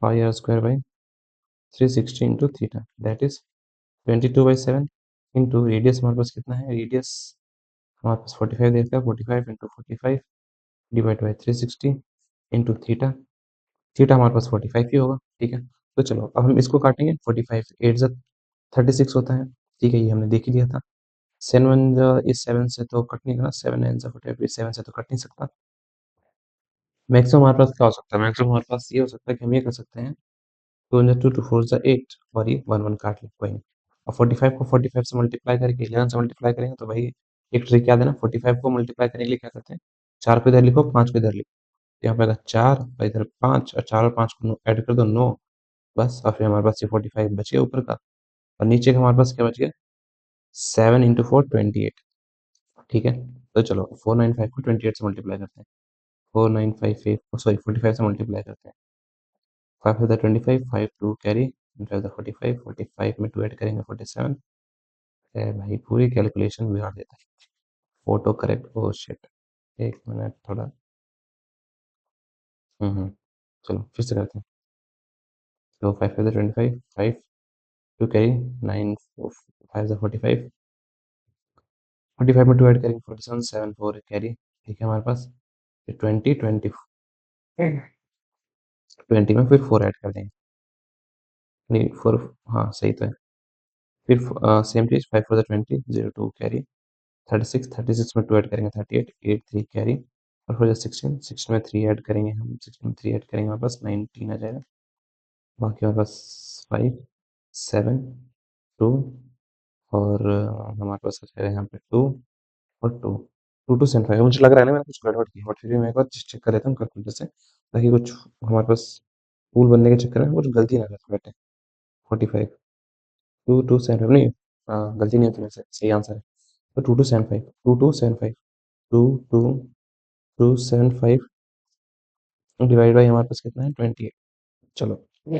pi are square by 360 into theta, that is 22/7 into radius हमारे पास कितना है, रेडियस हमारे पास 45 देता है, 45 into 45 divide by 360 into theta. Theta हमारे पास 45 ही होगा। ठीक है, तो चलो अब हम इसको काटेंगे 45 8 36 होता है, ठीक है, ये हमने देख ही लिया था। 7 इस 7 से तो कट नहीं करना, 7 9 45, 7 से तो कट नहीं सकता। मैक्सिमम हमारे पास क्या हो सकता है, मैक्सिमम हमारे पास ये हो सकता है कि हम ये कर सकते हैं, 2 2 2 4 8 और ये 1 1 काट ले, कोई नहीं। और 45 को 45 से मल्टीप्लाई करके 11 से मल्टीप्लाई करेंगे तो भाई एक ट्रिक याद है ना, 45 को मल्टीप्लाई करने के लिए क्या करते हैं, 4 को इधर लिखो, 5 को इधर लिखो। तो यहाँ पे आएगा 4 और इधर 5, और 4 और 5 को ऐड कर दो 9, बस। और फिर हमारे पास ये 45 बच गया ऊपर का, और नीचे का हमारे पास क्या बच गया, 7 इंटू 4 28, ठीक है। तो चलो 495 को 28 से मल्टीप्लाई करते हैं, 4958 सॉरी 45 से मल्टीप्लाई करते हैं, 5 है 25, 5 2 कैरी, 5 45, 45 में 2 ऐड करेंगे 47। है भाई, पूरी कैलकुलेशन बिगाड़ देता है। ऑटो करेक्ट, ओ शिट, एक मिनट थोड़ा। चलो फिर से करते हैं। तो 5 5 25, 5 2 कैरी, 9 5 45, 45 में 2 ऐड करेंगे 47, 7 4 कैरी, ठीक है हमारे पास। फिर 20 20 20 में फिर 4 ऐड कर देंगे, नहीं 4, हाँ सही तो है। फिर सेम चीज, 5 4 20, 0 2 कैरी, 36 36 में 2 ऐड करेंगे 38, 8 3 कैरी, और फिर 16 16 में 3 ऐड करेंगे हम, 16 में 3 ऐड करेंगे हमारे पास 19 आ जाएगा। बाकी हमारे पास 5 7 2, और हमारे पास आ जाएगा यहाँ पे 2 और 2 2 2 7 5। मुझे लग रहा है ना मैंने कुछ गड़बड़ की, बट फिर भी मैं एक बार चेक कर लेता हूँ कैलकुलेटर से, ताकि कुछ हमारे पास पूल बनने के चक्कर में कुछ गलती ना कर बैठे। 45 2 2 7 5 नहीं, गलती नहीं होती, वैसे सही आंसर है। तो 2 2 7 5, 2 2 7 5, 2 2 2 7 5 डिवाइड बाई हमारे पास कितना है 28। चलो ये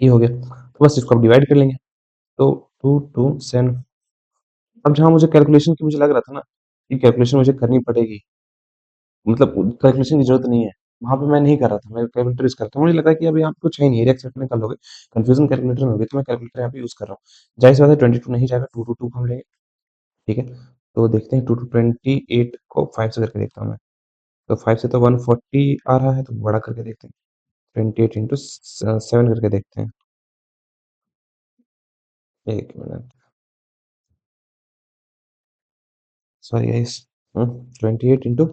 हो गया, तो बस इसको अब डिवाइड कर लेंगे। तो 2 2 7, अब जहाँ मुझे कैलकुलेशन की मुझे लग रहा था ना कि कैलकुलेशन मुझे करनी पड़ेगी, मतलब कैलकुलेशन की जरूरत नहीं है, वहां पे मैं नहीं कर रहा था, मैं कैलकुलेटर यूज करता हूँ। मुझे लगा कि अभी यहाँ पे कुछ है नहीं, एरिया एक्सेप्ट में कर लोगे, कंफ्यूजन कैलकुलेटर में होगी, तो मैं कैलकुलेटर यहाँ पे यूज कर रहा हूँ। जाहिर सी बात है 22 नहीं जाएगा, 2 2 2 हम लेंगे, ठीक है। तो देखते हैं 2 2 28 को 5 से करके देखता हूँ मैं। तो 5 से तो 140 आ रहा है, तो बड़ा करके देखते हैं, 28 इंटू 7 करके देखते हैं। एक मिनट, सॉरी गाइस, 28 इंटू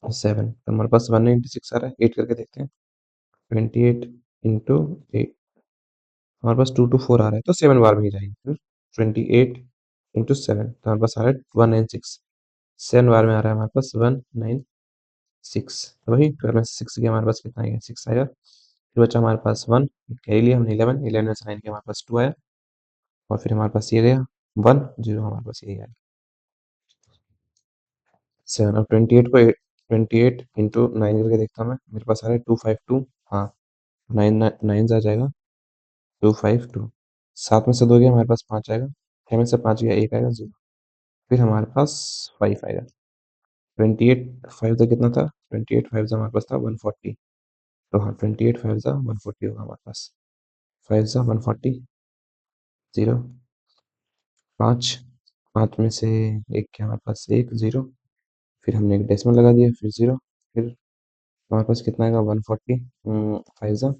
7, तो हमारे पास 196 आ रहा है, 8 करके देखते हैं। 28 इंटू 8, हमारे पास 2 2 4 आ रहा है, तो 7 बार में ही जाएंगे फिर। 28 इंटू 7, तो हमारे पास आ रहा है 196, 7 बार में आ रहा है हमारे पास 196, तो वही 12 में से 6 गया, हमारे पास कितना आएगा, 6 आएगा। फिर बचा हमारे पास 1, कैरी लिया हमने 11, 11 में से 9 के हमारे पास 2 आया, और फिर हमारे पास ये गया 1 0, हमारे पास ये आया 7। अब 28 को 28 इंटू 9 करके देखता हूँ मैं, मेरे पास आ रहा है 252, हाँ 9 9 आ जाएगा, 252, 7 में से 2 गया हमारे पास 5 आएगा, 6 में से 5 गया 1 आएगा 0, फिर हमारे पास 5 आएगा। 28 5 का कितना था, 28 5 का हमारे पास था 140, तो हाँ 28 5 का 140 होगा हमारे पास, 5 का 140, 0 5, 5 में से एक क्या हमारे पास, एक 0, फिर हमने एक डेसिमल लगा दिया, फिर 0, फिर हमारे पास कितना आएगा 140, 5 का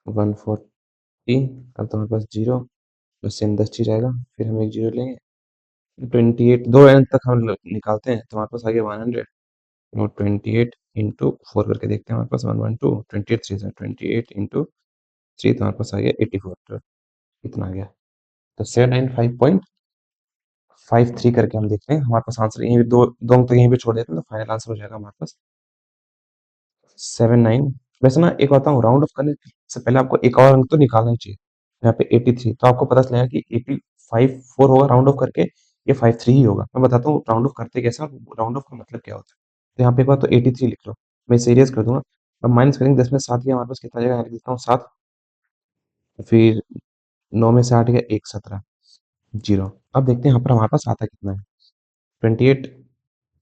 140, अब तो हमारे पास 0, बस सेम 10 चीज आएगा, फिर हम एक 0 लेंगे। 28 दो एंड तक हम निकालते हैं, तो हमारे पास आ गया 100, और 28 इंटू 4 करके देखते हैं, हमारे पास 112, 28 3 से 28 इंटू 3, तो हमारे पास आ गया 84, तो कितना आ गया, तो 795.53 करके हम देखते हैं, हमारे पास आंसर यहीं पे दो दो अंक तो यहीं पे छोड़ देते हैं, तो फाइनल आंसर हो जाएगा हमारे पास 79। वैसे ना एक बताऊँ, राउंड ऑफ करने से पहले आपको एक और अंक तो निकालना ही चाहिए, यहाँ पे 83, तो आपको पता चलेगा कि 85 4 होगा राउंड ऑफ करके, ये 53 ही होगा। मैं बताता हूँ राउंड ऑफ करते कैसे, राउंड ऑफ का मतलब क्या होता है। तो यहाँ पे एक बार तो 83 लिख लो, मैं सीरियस कर दूंगा। अब माइनस करेंगे, 10 में 7 गया, हमारे पास कितना आ जाएगा, यहाँ लिख देता हूँ 7, फिर 9 में से 8 गया 1 17 0। अब देखते हैं यहाँ पर हमारे पास आता कितना है, 28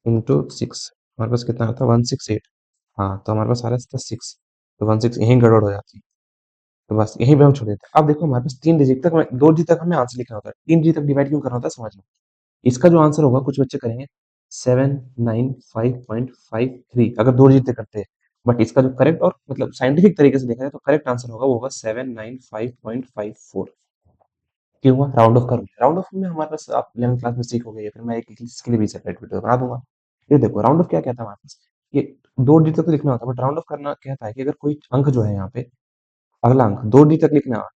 इंटू 6, हमारे पास कितना आता है 168, हाँ तो हमारे पास आ रहा है 6, तो 16 यहीं गड़बड़ हो जाती है, तो बस यहीं पे हम छोड़ देते हैं। अब देखो हमारे पास 3 डिजिट तक, 2 डिजिट तक हमें आंसर लिखना होता है, 3 डिजिट तक डिवाइड क्यों करना होता है समझ लो। इसका जो आंसर होगा, कुछ बच्चे करेंगे 795.53, अगर 2 डिजिट तक करते हैं, बट इसका जो करेक्ट और मतलब साइंटिफिक तरीके से देखा जाए तो करेक्ट आंसर होगा वो होगा 795.54। क्यों हुआ? राउंड ऑफ कर राउंड ऑफ में हमारे पास आप 11th क्लास में सीखोगे या फिर मैं एक इसके लिए भी सेपरेट वीडियो बना दूंगा। ये देखो राउंड ऑफ क्या कहता है हमारे पास, ये दो डी तक तो लिखना होता है, बट राउंड ऑफ करना कहता है कि अगर कोई अंक जो है यहाँ पे अगला अंक दो डी तक लिखना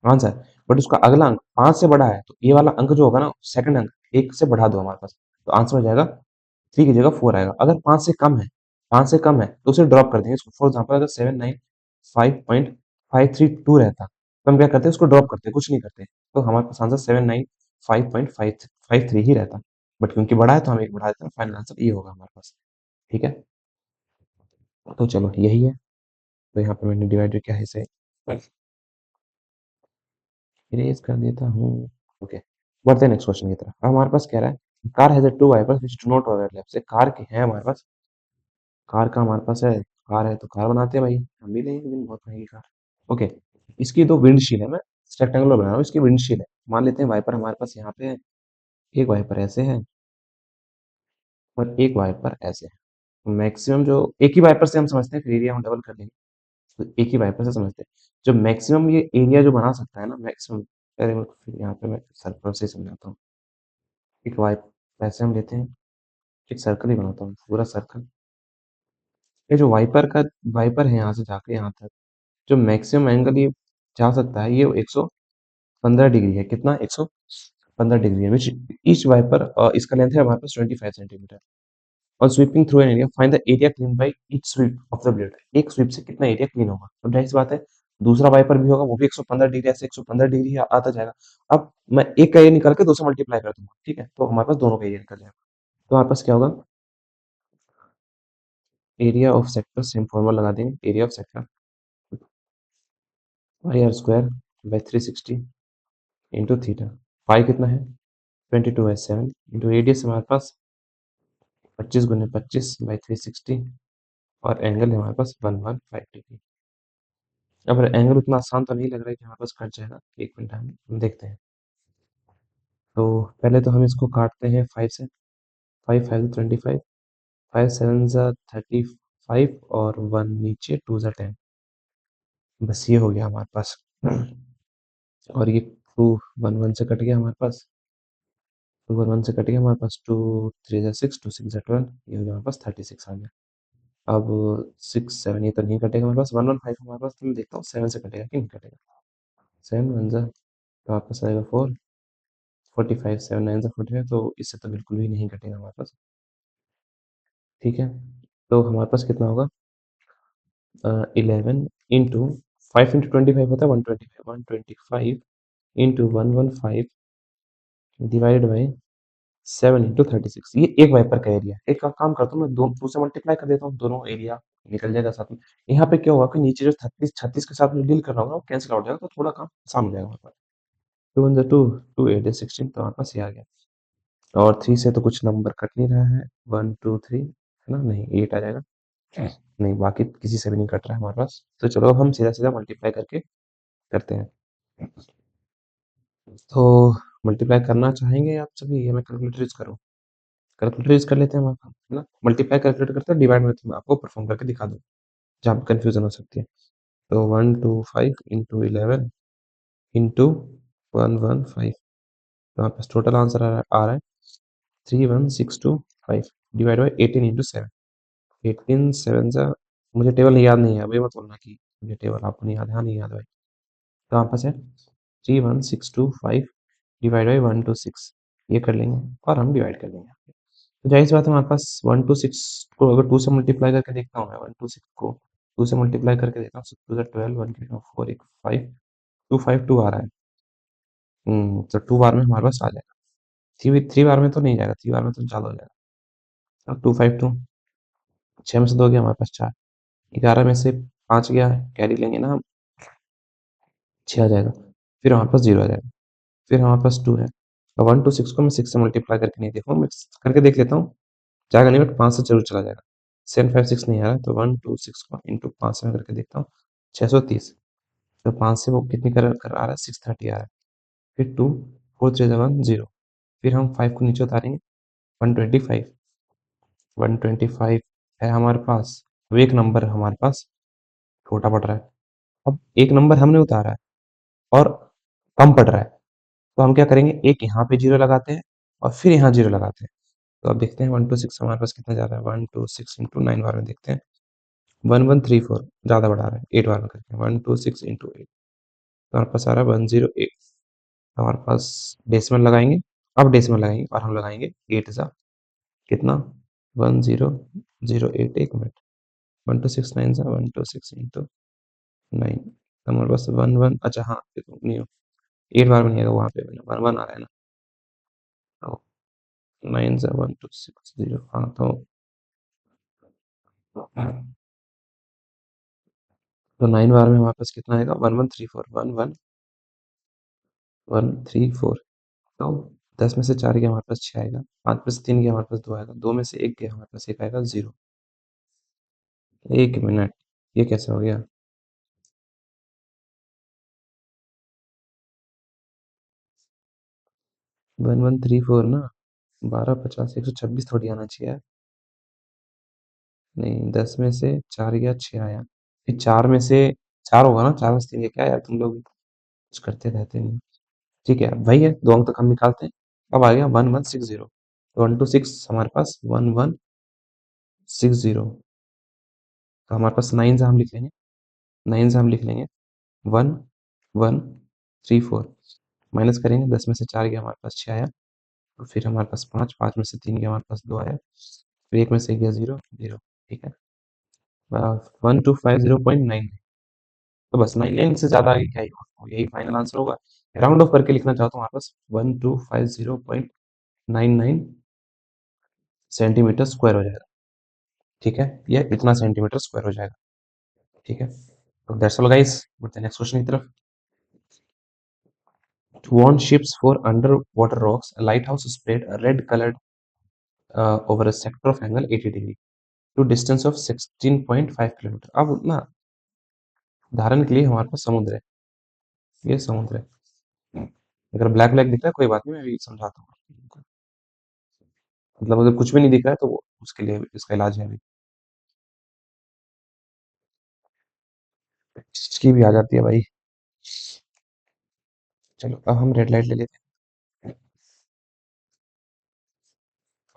आंसर, बट उसका अगला अंक 5 से बड़ा है तो ये वाला अंक जो होगा ना सेकंड अंक 1 से बढ़ा दो हमारे पास, तो आंसर हो जाएगा 3 की जगह 4 आएगा। अगर 5 से कम है, 5 से कम है तो उसे ड्रॉप कर देंगे। इसको फॉर एग्जांपल अगर 795.532 रहता तो हम क्या करते हैं, उसको ड्रॉप करते हैं, कुछ नहीं करते। तो हमारे पास आंसर 795.553 ही रहता। बट क्योंकि बड़ा है तो हम एक बढ़ा देते हैं, फाइनल आंसर ये होगा हमारे पास। ठीक है, तो चलो यही है। तो यहाँ पे मैंने डिवाइड किया है इसे, इरेज कर देता हूँ। ओके, बढ़ते हैं नेक्स्ट क्वेश्चन की तरफ। अब हमारे पास कह रहा है car has two wipers which do not overlap. से कार के है हमारे पास, कार का हमारे पास है, कार है तो कार बनाते हैं भाई, हम भी लेंगे लेकिन बहुत महंगी कार। ओके, इसकी दो विंडशील है, मैं रेक्टेंगुलर बना रहा हूँ, इसकी विंडशील है। मान लेते हैं वाइपर हमारे पास यहाँ पे है, एक वाइपर ऐसे है और एक वाइपर ऐसे है। मैक्सिमम जो एक ही वाइपर से हम समझते हैं, फिर एरिया हम डबल कर लेंगे, तो एक ही वाइपर से समझते हैं। जो मैक्सिमम ये एरिया जो बना सकता है ना मैक्सिमम, अरे फिर यहाँ पे मैं सर्कल से समझाता हूँ। एक वाइप ऐसे हम लेते हैं, एक सर्कल ही बनाता हूँ, पूरा सर्कल। ये जो वाइपर का वाइपर है यहाँ से जाके यहाँ तक, जो मैक्सिमम एंगल ये जा सकता है ये 115 डिग्री है। कितना? 115 डिग्री है। विच ईच वाइपर, इसका लेंथ है हमारे पास 25 सेंटीमीटर। और sweeping through an area find the area clean by each sweep of the blade. एक स्वीप से कितना एरिया क्लीन होगा? तो जाहिर सी बात है दूसरा वाइपर भी होगा, वो भी 115 डिग्री, ऐसे 115 डिग्री आता जाएगा। अब मैं एक का एरिया निकाल के दो से मल्टीप्लाई कर दूंगा, ठीक है, तो हमारे पास दोनों का एरिया निकल जाएगा। तो हमारे पास क्या होगा, area of sector, same formula लगा देंगे, area of sector pi are square by 360 into theta. Pi कितना है? 22 बाई 7 इंटू रेडियस हमारे पास 25 गुने 25 बाई 360, और एंगल है हमारे पास 115 डिग्री। अब एंगल उतना आसान तो नहीं लग रहा है कि हमारे पास कट जाएगा, एक मिनट हम देखते हैं। तो पहले तो हम इसको काटते हैं 5 से, 5 5 25, 5 7 35 और 1 नीचे, 2 10। बस ये हो गया हमारे पास। और ये 2 1 1 से कट गया हमारे पास, 2 1 1 से कट गया हमारे पास, 2 3 6 2 6 12, ये हो गया हमारे पास 36 आ गया। अब 6 7 ये तो नहीं कटेगा हमारे पास, 1 1 5 हमारे पास, तो मैं देखता हूँ 7 से कटेगा कि नहीं कटेगा। 7 1 जा तो आपका आएगा 4 45, 7 9 जा 45, तो इससे तो बिल्कुल भी नहीं कटेगा हमारे पास। ठीक है, तो हमारे पास कितना होगा, 11 इंटू 5 इंटू 25 होता है 125, 125 इंटू 115 डिवाइड बाई 7 इंटू 36। ये एक वाइपर का एरिया है। एक काम करता हूँ मैं, दो टू से मल्टीप्लाई कर देता हूँ, दोनों एरिया निकल जाएगा साथ में। यहाँ पे क्या होगा कि नीचे जो 36 36 के साथ में डील कर रहा होगा वो कैंसिल आउट हो जाएगा, तो थोड़ा काम आसान हो जाएगा हमारे पास। 2 1 2 2 8 16, तो हमारे पास ये आ गया। और 3 से तो कुछ नंबर कट नहीं रहा है, 1 2 3 है ना, नहीं 8 आ जाएगा, नहीं बाकी किसी से भी नहीं कट रहा है हमारे पास। तो चलो हम सीधा सीधा मल्टीप्लाई करके करते हैं। तो मल्टीप्लाई करना चाहेंगे आप सभी या मैं कैलकुलेटर यूज करूँ? कैलकुलेटर यूज कर लेते हैं हम, आप है ना, मल्टीप्लाई कैलकुलेट करते हैं, डिवाइड में तो मैं आपको परफॉर्म करके दिखा दूँ जहाँ पे कंफ्यूजन हो सकती है। तो 125 इंटू 11 इंटू 115, तो यहाँ पे टोटल आंसर आ रहा है 31625 डिवाइड बाई 18 इंटू 7। 18 7 जा, मुझे टेबल याद नहीं है, अभी मत बोलना कि मुझे टेबल आपको नहीं याद है, हाँ नहीं याद भाई। तो हमारे पास है 31625 डिवाइड बाई 126, ये कर लेंगे और हम डिवाइड कर लेंगे। तो जाहिर सी बात है हमारे पास 126 को अगर 2 से मल्टीप्लाई करके देखता हूँ मैं, 126 को 2 से मल्टीप्लाई करके देखता हूँ, 2 12 1 4 1 5 2 5 2 आ रहा है। तो 2 बार में हमारे पास आ जाएगा। 3 बार में तो नहीं जाएगा, 3 बार में तो ज़्यादा हो जाएगा। अब 2 5 2, 6 में से 2 गया हमारे पास 4, 11 में से 5 गया, कैरी लेंगे ना हम, 6 आ जाएगा, फिर हमारे पास 0 आ जाएगा, फिर हमारे पास 2 है। अब 1 टू 6 को मैं 6 से मल्टीप्लाई करके नहीं देखूँगा, मैं करके देख लेता हूँ, जाएगा नहीं बट 5 से जरूर चला जाएगा। 7 5 6 नहीं आ रहा है, तो 1 2 6 को इंटू 5 में करके देखता हूँ, 630। तो 5 से वो कितनी कर आ रहा है, 630 आ रहा है। फिर 2 4 3 1 0, फिर हम 5 को नीचे उतारेंगे, 125 125 है हमारे पास, तो एक नंबर हमारे पास छोटा पड़ रहा है। अब एक नंबर हमने उतारा है और कम पड़ रहा है, तो हम क्या करेंगे, एक यहाँ पे 0 लगाते हैं और फिर यहाँ 0 लगाते हैं। तो अब देखते हैं 1 2 6 हमारे पास कितना जा रहा है, 1 2 6 इंटू 9 बार में देखते हैं। 1 1 3 4 ज़्यादा बढ़ा रहा है, 8 बार में करते हैं। 1 2 6 इंटू 8, तो हमारे पास आ रहा है 108। तो हमारे पास डेसिमल लगाएंगे, अब डेसिमल लगाएंगे और हम लगाएंगे 8 सा कितना, 1008। एक मिनट, 1269 सा 126 इंटू 9, तो हमारे पास 11, अच्छा हाँ ये तो नहीं, 8 बार में नहीं आएगा, वहाँ पे 11 आ रहा है ना, तो 9 सा 1260, हाँ तो 9 बार में हमारे पास कितना आएगा, 1134, 11134। तो 10 में से 4 गया हमारे पास 6 आएगा, 5 में से 3 गया हमारे पास 2 आएगा, 2 में से 1 गया हमारे पास 1 आएगा, 0। एक मिनट, ये कैसे हो गया? 1134 ना, 12 50 126 थोड़ी आना चाहिए यार। नहीं, 10 में से 4 गया 6 आया, फिर 4 में से 4 होगा ना, 4 में से 3 गया, क्या यार तुम लोग कुछ करते रहते नहीं। ठीक है, वही है, 2 अंक तक हम निकालते हैं। अब आ गया 1160, तो 126 हमारे पास 1160, तो हमारे पास 9 से हम लिख लेंगे, 9 से हम लिख लेंगे 1134, माइनस करेंगे, 10 में से 4 गया हमारे पास 6 आया, तो फिर हमारे पास 5, 5 में से 3 गया हमारे पास 2 आया, फिर 1 में से गया 0 0। ठीक है, 1250.9, तो बस 99 से ज़्यादा आगे क्या ही होगा, यही फाइनल आंसर होगा। राउंड ऑफ करके लिखना चाहो तो हमारे पास 1250.99 सेंटीमीटर स्क्वायर हो जाएगा। ठीक है, ये इतना सेंटीमीटर स्क्वायर हो जाएगा। ठीक है, तो दैट्स ऑल गाइस, बढ़ते हैं नेक्स्ट क्वेश्चन की तरफ। To warn ships for underwater rocks, a lighthouse sprayed a red colored over a sector of angle 80 degree to distance of 16.5 kilometre. अब ना, उदाहरण के लिए हमारे पास समुद्र है, ये समुद्र है। अगर ब्लैक ब्लैक दिख रहा है कोई बात नहीं, मैं अभी समझाता हूँ आपको। मतलब अगर कुछ भी नहीं दिख रहा है तो उसके लिए इसका इलाज है अभी। की भी आ जाती है भाई। चलो अब हम रेड लाइट ले लेते हैं।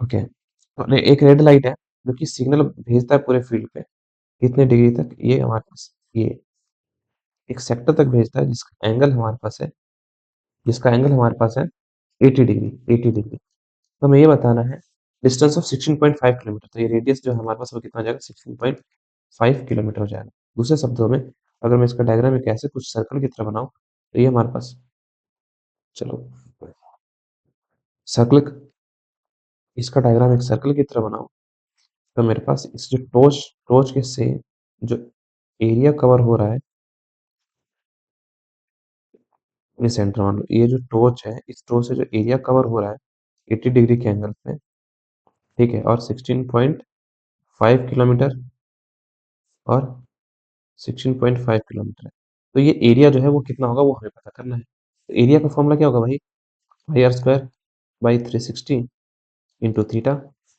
ओके, तो एक रेड लाइट है जो कि सिग्नल भेजता है पूरे फील्ड पे, कितने डिग्री तक, ये हमारे पास ये एक सेक्टर तक भेजता है जिसका एंगल हमारे पास है 80 डिग्री, 80 डिग्री। तो हमें ये बताना है डिस्टेंस ऑफ 16.5 किलोमीटर, तो ये रेडियस जो है हमारे पास वो कितना हो जाएगा, 16.5 किलोमीटर हो जाएगा। दूसरे शब्दों में अगर मैं इसका डायग्राम एक ऐसे कुछ सर्कल की तरह बनाऊं, तो ये हमारे पास, चलो सर्कल, इसका डायग्राम एक सर्कल की तरह बनाऊं, तो मेरे पास इस जो टोच टोच के से जो एरिया कवर हो रहा है, ये सेंटर मान लो, ये जो टोच है, इस टोच से जो एरिया कवर हो रहा है 80 डिग्री के एंगल पे, ठीक है, और 16.5 किलोमीटर और 16.5 किलोमीटर है, तो ये एरिया जो है वो कितना होगा वो हमें पता करना है। तो एरिया का फॉर्मूला क्या होगा भाई, pi are square by 360 into theta.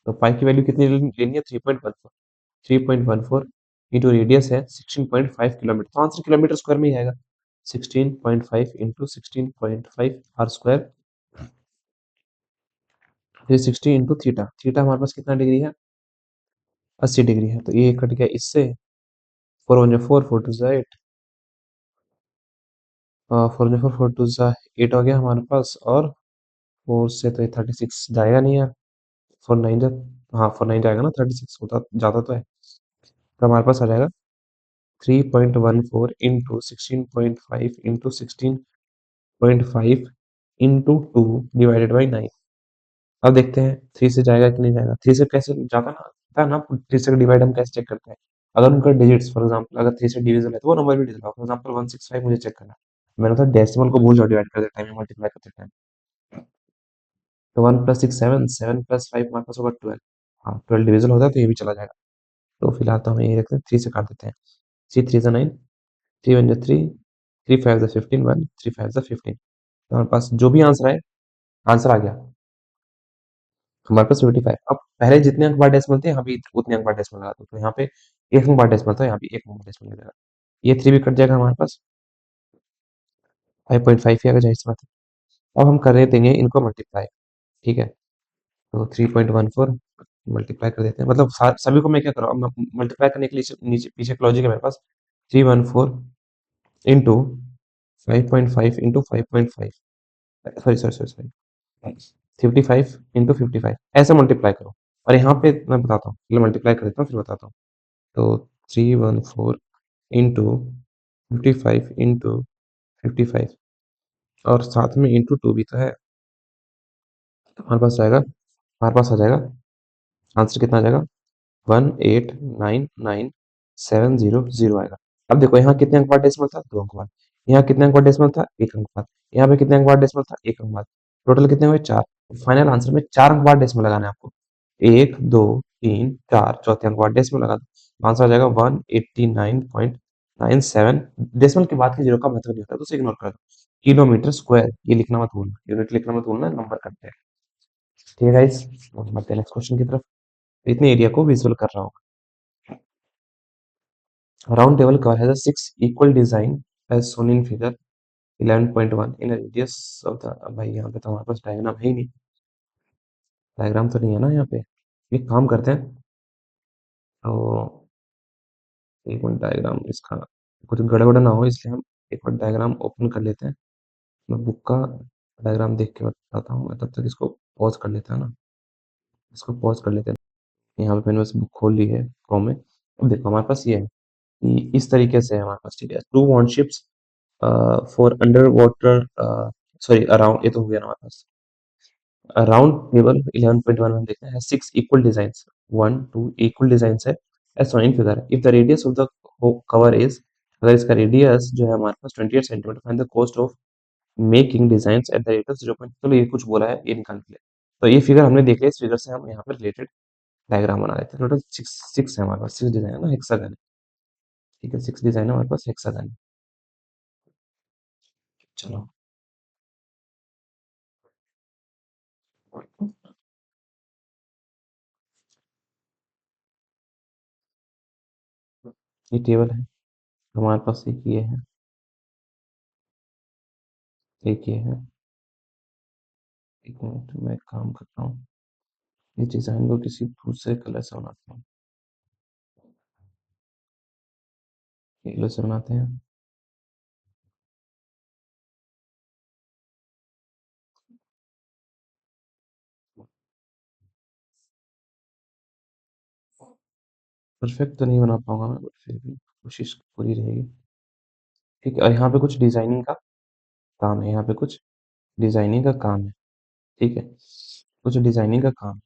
तो पाई की वैल्यू कितनी लेनी है, 3.14, 3.14 इंटू रेडियस है 16.5 किलोमीटर, तो आंसर किलोमीटर स्क्वायर में ही आएगा। 16.5 into 16.5 R square, 360 into theta, theta हमारे पास कितना डिग्री है, 80 डिग्री है, तो ये कट गया इससे, 4 वन जा 4, 4 टू जा 8, 4 वन जा 4, 4 टू जा 8 हो गया हमारे पास, और 4 से तो ये 36 जाएगा नहीं यार, 4 9 जा, हाँ 4 9 जाएगा ना, 36 होता ज़्यादा तो है, तो हमारे पास आ जाएगा 3.14 into 16.5 into 16.5 into 2 divided by 9। अब देखते हैं 3 से जाएगा कि नहीं जाएगा, 3 से कैसे जाता ना, था ना, 3 से डिवाइड हम कैसे चेक करते हैं, अगर उनका डिजिट्स फॉर एग्जांपल अगर 3 से डिविजन है तो वो नंबर भी डिजिट, फॉर एग्जांपल 165 मुझे चेक करना है, मैंने तो डेसिमल को भूल जाओ डिवाइड करते टाइम, मल्टीप्लाई करते टाइम, तो 1 प्लस 6 7, 7 प्लस 5 हमारे पास होगा 12, हाँ 12 डिविजन होता है तो ये भी चला जाएगा। तो फिलहाल तो हम यही रखते हैं, 3 से काट देते हैं, 3 3 जा 9, 3 1 जा 3, 3 5 जा 15, 1 3 5 जा 15, तो हमारे पास जो भी आंसर है, आंसर आ गया हमारे पास 75। अब पहले जितने अंक बार डेसिमल थे यहाँ भी उतने अंक बार डेसिमल लगा दो, तो यहाँ पे एक नंबर डेसिमल था, यहाँ भी एक नंबर डेसिमल मिलेगा। ये 3 भी कट जाएगा हमारे पास, 5.5 ही आएगा, जाहिर सी बात है। अब हम कर रहे देंगे इनको मल्टीप्लाई, ठीक है? तो 3.14 मल्टीप्लाई कर देते हैं, मतलब सभी को मैं क्या कर रहा हूँ, मल्टीप्लाई करने के लिए नीचे पीछे एक लॉजिक है मेरे पास। 314 into 5.5 into 5.5, sorry sorry sorry sorry, 55 into 55, ऐसे मल्टीप्लाई करो। और यहाँ पे मैं बताता हूँ, पहले मल्टीप्लाई कर देता हूँ फिर बताता हूँ। तो 314 इंटू 55 इंटू 55, और साथ में इंटू 2 भी तो है। तो हमारे पास आ जाएगा, आंसर कितना आ जाएगा, 1899700 आएगा। अब देखो यहाँ कितने अंक बाद डेसिमल था, 2 अंक बाद। यहाँ कितने अंक बाद डेसिमल था, 1 अंक बाद। यहाँ पे कितने अंक बाद डेसिमल था, 1 अंक बाद। टोटल कितने हुए, 4। फाइनल आंसर में 4 अंक बाद डेसिमल लगाना है आपको। 1 2 3 4, चौथे अंक बाद डेसिमल लगा दो, आंसर आ जाएगा 189.97। डेसिमल के बाद के जीरो का मतलब नहीं होता, तो उसे इग्नोर कर दो। किलोमीटर स्क्वायर, ये लिखना मत भूलना, यूनिट लिखना मत भूलना, नंबर करते हैं। ठीक है गाइस, बढ़ते हैं नेक्स्ट क्वेश्चन की तरफ। इतने एरिया को विजुअल कर रहा हूँ। A round table cover has a 6 equal design as shown in figure 11.1 in a radius of the, अब भाई यहाँ पे तो हमारे पास डायग्राम है ही नहीं, डायग्राम तो नहीं है ना यहाँ पे। एक काम करते हैं, तो एक मिनट, डायग्राम इसका कुछ गड़बड़ ना हो, इसलिए हम एक बार डायग्राम ओपन कर लेते हैं। मैं बुक का डायग्राम देख के बताता हूँ, मैं तब तक इसको पॉज कर लेते हैं ना, इसको पॉज कर लेते हैं। यहाँ पे मैंने बस बुक खोल ली है क्रोम में। अब देखो हमारे पास ये है कि इस तरीके से है हमारे पास, ठीक है? Two warships for under water, sorry around, ये तो हो गया ना हमारे पास। राउंड टेबल 11.1 में हम देखते हैं 6 इक्वल डिजाइंस, 1 2 इक्वल डिजाइंस है as shown in figure. If the radius of the cover is, अगर इसका रेडियस जो है हमारे पास 28 centimetre, find the cost of making designs at the rate of 0. चलो ये कुछ बोला है, ये निकाल के ले। तो ये फिगर हमने देख लिया, इस फिगर से हम यहाँ पर रिलेटेड डायग्राम बना लेते हैं। टोटल 6 है हमारे पास, 6 डिजाइन है ना, हेक्सागन है, ठीक है? 6 डिजाइन है हमारे पास, हेक्सागन है। चलो, ये टेबल है हमारे पास, एक ये है, एक ये है। एक मिनट, मैं एक काम करता हूँ, इस डिजाइन को किसी दूसरे कलर से बनाता हूँ, येलो से बनाते हैं। परफेक्ट तो नहीं बना पाऊंगा मैं, बट फिर भी कोशिश पूरी रहेगी। ठीक है, और यहाँ पे कुछ डिजाइनिंग का काम है, यहाँ पे कुछ डिजाइनिंग का काम है, ठीक है? कुछ डिजाइनिंग का काम।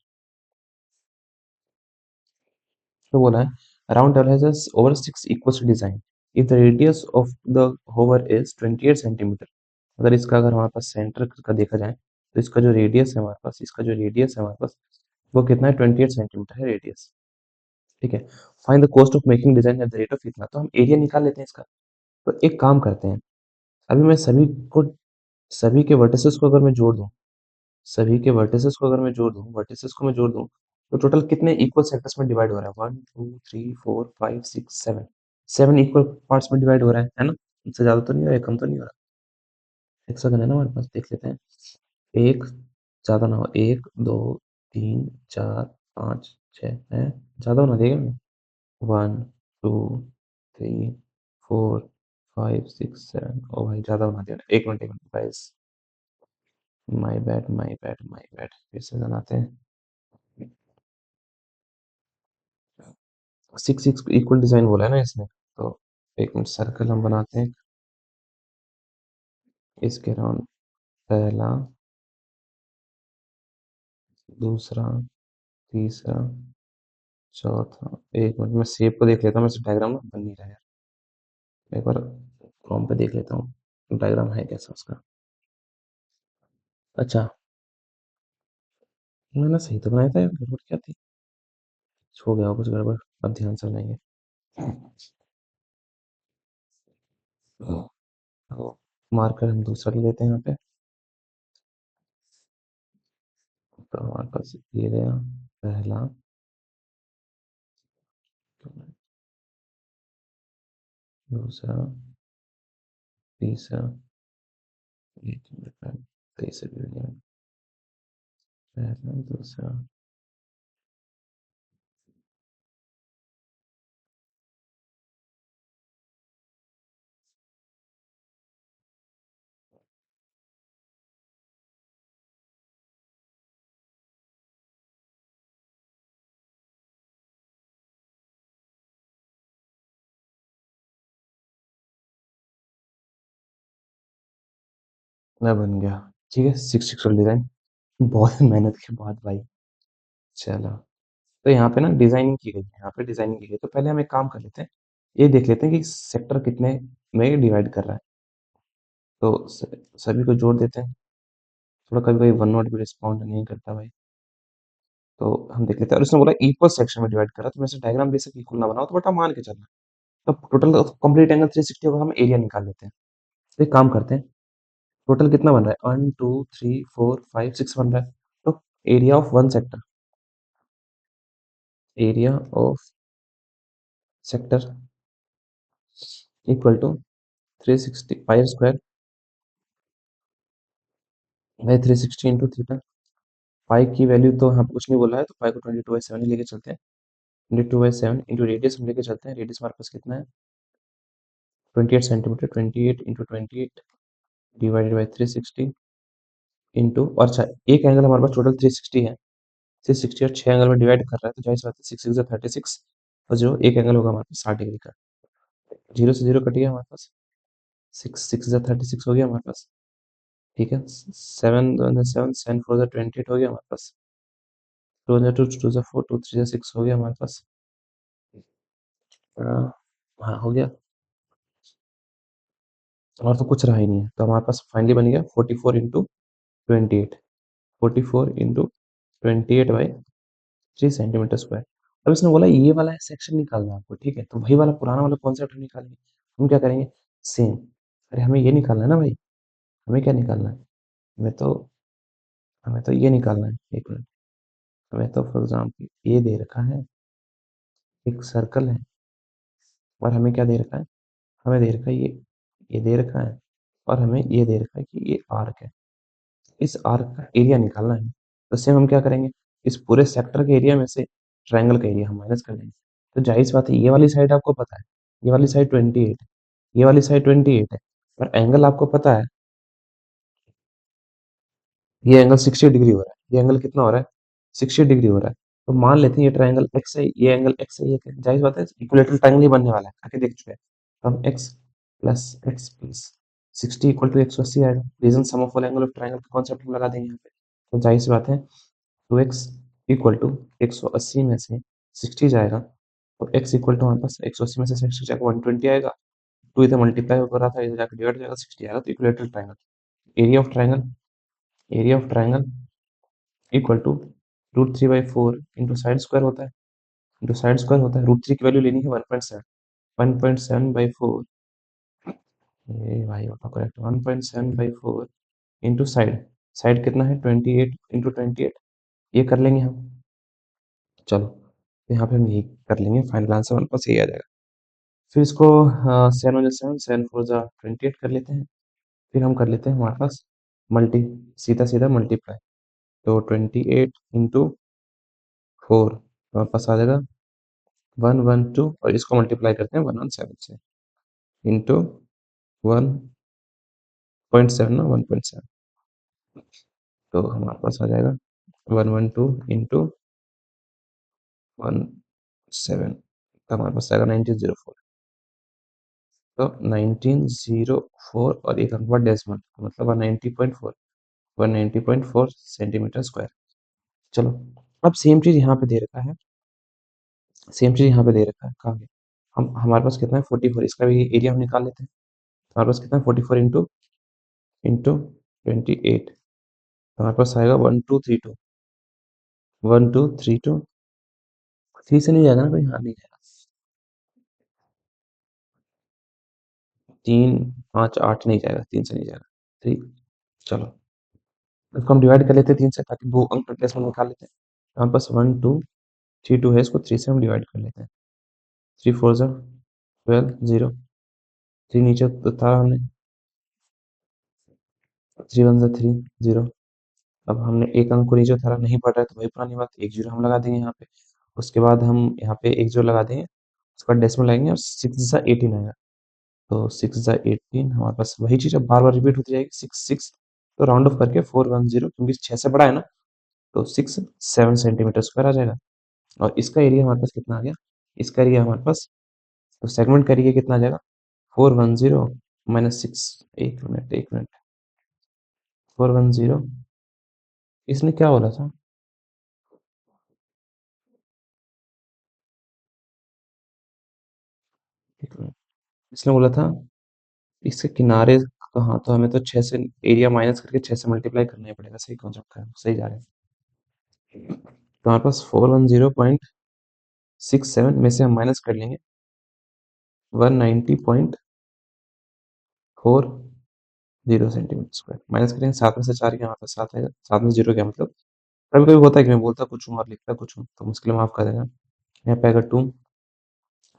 तो बोला है around table has over 6 equals design if the radius of the hover is 28 centimetre. अगर इसका, अगर हमारे पास सेंटर का देखा जाए, तो इसका जो रेडियस है हमारे पास, इसका जो रेडियस है हमारे पास, वो कितना है, 28 सेंटीमीटर है रेडियस, ठीक है? Find the cost of making design eight the rate of इतना, तो हम एरिया निकाल लेते हैं इसका। तो एक काम करते हैं, अभी मैं को सभी के वर्टिसेस को अगर मैं जोड़ दूं, सभी के वर्टिसेस को अगर मैं जोड़ दूं, वर्टिसेस को मैं जोड़ दूं, तो टोटल कितने इक्वल सेक्टर्स में डिवाइड हो रहा है, 1 2 3 4 5 6 7, 7 इक्वल पार्ट्स में डिवाइड हो रहा है ना? इससे ज्यादा तो नहीं हो रहा है, कम तो नहीं हो रहा। हेक्सागन है ना हमारे पास, देख लेते हैं। एक, ज्यादा ना हो, 1 2 3 4 5 6 है, ज्यादा होना देगा मैं। 1 2 3 4 5 6 7, ओ भाई ज्यादा बना दिया, एक minute guys, my bad my bad my bad, फिर से बनाते हैं। 6 इक्वल डिजाइन बोला है ना इसने, तो एक मिनट, सर्कल हम बनाते हैं इसके राउंड। पहला, दूसरा, तीसरा, चौथा। एक मिनट, मैं शेप को देख लेता हूँ, मैं डायग्राम बन नहीं रहा है, एक बार कॉम पे देख लेता हूँ डायग्राम है कैसा उसका। अच्छा, मैंने सही तो बनाया था यार, गड़बड़ क्या थी? हो गया हो कुछ गड़बड़, अब ध्यान से बनाएंगे। तो मार्कर हम दूसरा ले लेते हैं यहाँ पे। तो हमारे पास ये रहा पहला, दूसरा, तीसरा, ये तीसरा डिवीजन, पहला, दूसरा। मैं बन गया। ठीक है, 6 डिजाइन, बहुत मेहनत के बाद भाई। चलो, तो यहाँ पे ना डिजाइनिंग की गई है, यहाँ पे डिजाइनिंग की गई, तो पहले हम एक काम कर लेते हैं, ये देख लेते हैं कि सेक्टर कितने में डिवाइड कर रहा है। तो सभी को जोड़ देते हैं। थोड़ा कभी कभी वन नोट भी रिस्पॉन्ड नहीं करता भाई, तो हम देख लेते हैं। और उसने बोला इक्वल सेक्शन में डिवाइड करा, तो मैं डायग्राम बेसिक इक्वल ना बनाओ, तो बटा मान के चलना। तो टोटल कंप्लीट एंगल 360 होगा, हम एरिया निकाल लेते हैं। तो एक काम करते हैं, टोटल कितना बन रहा है, 1 2 3 4 5 6 बन रहा है। तो area of one sector, area of sector equal to 360 pi square by 360 into theta. Pi की वैल्यू तो यहाँ पे कुछ नहीं बोला है, तो पाई को 22/7 ही लेके चलते हैं। 22/7 इंटू रेडियस हम लेके चलते हैं। रेडियस हमारे पास कितना है, 28 centimetre. 28 into 28 divided by 360 into, और अच्छा, एक एंगल हमारे पास टोटल 360 है। 360 और 6 एंगल में डिवाइड कर रहा है, तो जाहिर सी बात है 6 6 36, और जो एक एंगल होगा हमारे पास 60 डिग्री का। जीरो से जीरो कट गया हमारे पास, 6 6 36 हो गया हमारे पास। ठीक है, 7 7 7 4 28 हो गया हमारे पास। 2 2 4 2 3 6 हो गया हमारे पास। हाँ, हो गया। और तो कुछ रहा ही नहीं है, तो हमारे पास फाइनली बन गया 44 इंटू 28। 44 into 28/3 centimetre square. अब इसने बोला ये वाला सेक्शन निकालना है आपको, ठीक है, तो वही वाला पुराना वाला कॉन्सेप्ट निकालेंगे। हम क्या करेंगे, सेम। अरे हमें ये निकालना है ना भाई, हमें क्या निकालना है, हमें तो हमें तो ये निकालना है। एक मिनट, हमें तो फॉर एग्जाम्पल ये दे रखा है, एक सर्कल है, और हमें क्या दे रखा है, हमें दे रखा है ये दे रखा है, और हमें ये दे रखा है कि ये आर्क है। इस आर्क का एरिया निकालना है। तो सेम हम क्या करेंगे, इस पूरे सेक्टर के एरिया में से ट्रायंगल का एरिया हम माइनस कर देंगे। तो जाहिर सी बात है, ये वाली साइड आपको पता है, ये वाली साइड 28 है, ये वाली साइड 28 है, और एंगल आपको पता है, ये एंगल 60 डिग्री हो रहा है। ये एंगल कितना हो रहा है, 60 डिग्री हो रहा है। तो मान लेते हैं ये ट्रायंगल एक्स है, ये एंगल एक्स है, ये जाहिर सी बात है इक्विलेटरल ट्रायंगल ही बनने वाला है, करके देख चुके हैं। तो हम एक्स प्लस 60 इक्वल टू 180 आएगा। Reason sum of all angle of triangle का कॉन्सेप्ट हम लगा देंगे यहाँ पे। तो जाहिर सी बात है 2x इक्वल टू 180 में से 60 जाएगा, तो x इक्वल टू हमारे पास 180 में से 60 जाएगा 120 आएगा। 2 इधर मल्टीप्लाई हो रहा था, इधर जाकर डिवाइड हो जाएगा, 60 आएगा। तो equilateral triangle, area of triangle, area of triangle equal to √3/4 into side square होता है, इंटू साइड स्क्वायर होता है। √3 की वैल्यू लेनी है 1.7, 1.7/4, ये भाई होगा करेक्ट, 1.7/4 इंटू साइड, साइड कितना है 28 इंटू 28, ये कर लेंगे हम। चलो, तो यहाँ पे हम यही कर लेंगे, फाइनल आंसर हमारे पास यही आ जाएगा। फिर इसको 7 × 7 7 4 28 कर लेते हैं। फिर हम कर लेते हैं हमारे पास मल्टी, सीधा सीधा मल्टीप्लाई। तो 28 इंटू 4 हमारे पास आ जाएगा 112, और इसको मल्टीप्लाई करते हैं 1 on 7 से, इंटू 1.7 ना 1.7, तो हमारे पास आ जाएगा 112 इंटू 1.7, तो हमारे पास आएगा 1904। तो 1904, और एक अंक डेसिमल, मतलब 190.4, 190.4 सेंटीमीटर स्क्वायर। चलो, अब सेम चीज यहाँ पे दे रखा है, सेम चीज यहाँ पे दे रखा है, कहाँ पे, हम हमारे पास कितना है 44, इसका भी एरिया हम निकाल लेते हैं। हमारे पास कितना है 44 इंटू 28, तो हमारे पास आएगा 1232, 1232। थ्री से नहीं जाएगा ना कोई, हाँ नहीं जाएगा, 3 5 8 नहीं जाएगा, 3 से नहीं जाएगा, 3। चलो, इसको हम डिवाइड कर लेते हैं 3 से, ताकि दो अंक प्लेस में निकाल लेते हैं। हमारे पास 1 2 3 2 है, इसको 3 से हम डिवाइड कर लेते हैं। 3 4 ज़ा 12 0, 3 नीचे तो था हमने, 3 वन ज़ा 3 0। अब हमने एक अंक को नीचे उतारा, नहीं बढ़ रहा है तो वही पुरानी बात, एक जीरो हम लगा देंगे यहाँ पे। उसके बाद हम यहाँ पे एक जीरो लगा देंगे, उसके बाद डेसिमल लगाएंगे और 6 ज़ा 18 आएगा। तो 6 ज़ा 18 हमारे पास वही चीज़ अब बार बार रिपीट होती जाएगी, 6 6। तो राउंड ऑफ करके 410, क्योंकि 6 से बड़ा है ना, तो 6 7 सेंटीमीटर स्क्वायर आ जाएगा। और इसका एरिया हमारे पास कितना आ गया, इसका एरिया हमारे पास, तो सेगमेंट का एरिया कितना आ जाएगा, 410 माइनस 6। एक मिनट एक मिनट, 410, इसने क्या बोला था, एक मिनट, इसने बोला था इसके किनारे, तो हाँ, तो हमें तो 6 से एरिया माइनस करके 6 से मल्टीप्लाई करना ही पड़ेगा, सही कॉन्सेप्ट का, सही जा रहे हैं। तो हमारे पास 410.67 में से हम माइनस कर लेंगे 190.40 सेंटीमीटर स्क्वायर, माइनस करेंगे 7 में से 4 के, हमारे पास 7 आएगा, 7 में से 0 क्या मतलब, कभी कभी होता है कि मैं बोलता कुछ हूँ और लिखता कुछ हूँ, तो मुश्किल माफ कर देना। यहाँ पे आएगा 2,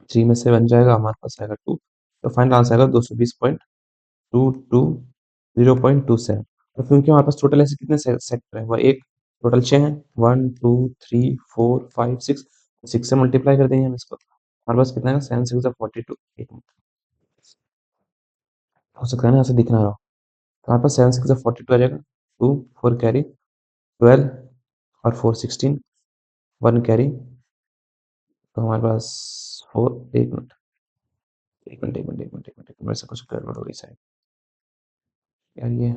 3 में से बन जाएगा हमारे पास आएगा 2, तो फाइनल आंसर आएगा 220.220.27। और क्योंकि हमारे पास टोटल ऐसे कितने सेक्टर है, वह एक, टोटल 6 हैं, 1 2 3 4 5 6, 6 से मल्टीप्लाई कर देंगे हम इसको, हमारे पास कितना है, 7 6 42। एक मिनट, हो सकता है ना ऐसे दिख ना रहा हो, तो हमारे पास 7 6 42 आ जाएगा, 2 4 कैरी 12 और 4 16, 1 कैरी, तो हमारे पास 4, एक मिनट एक मिनट एक मिनट एक मिनट एक मिनट, मेरे से कुछ गड़बड़ हो गई शायद, यार ये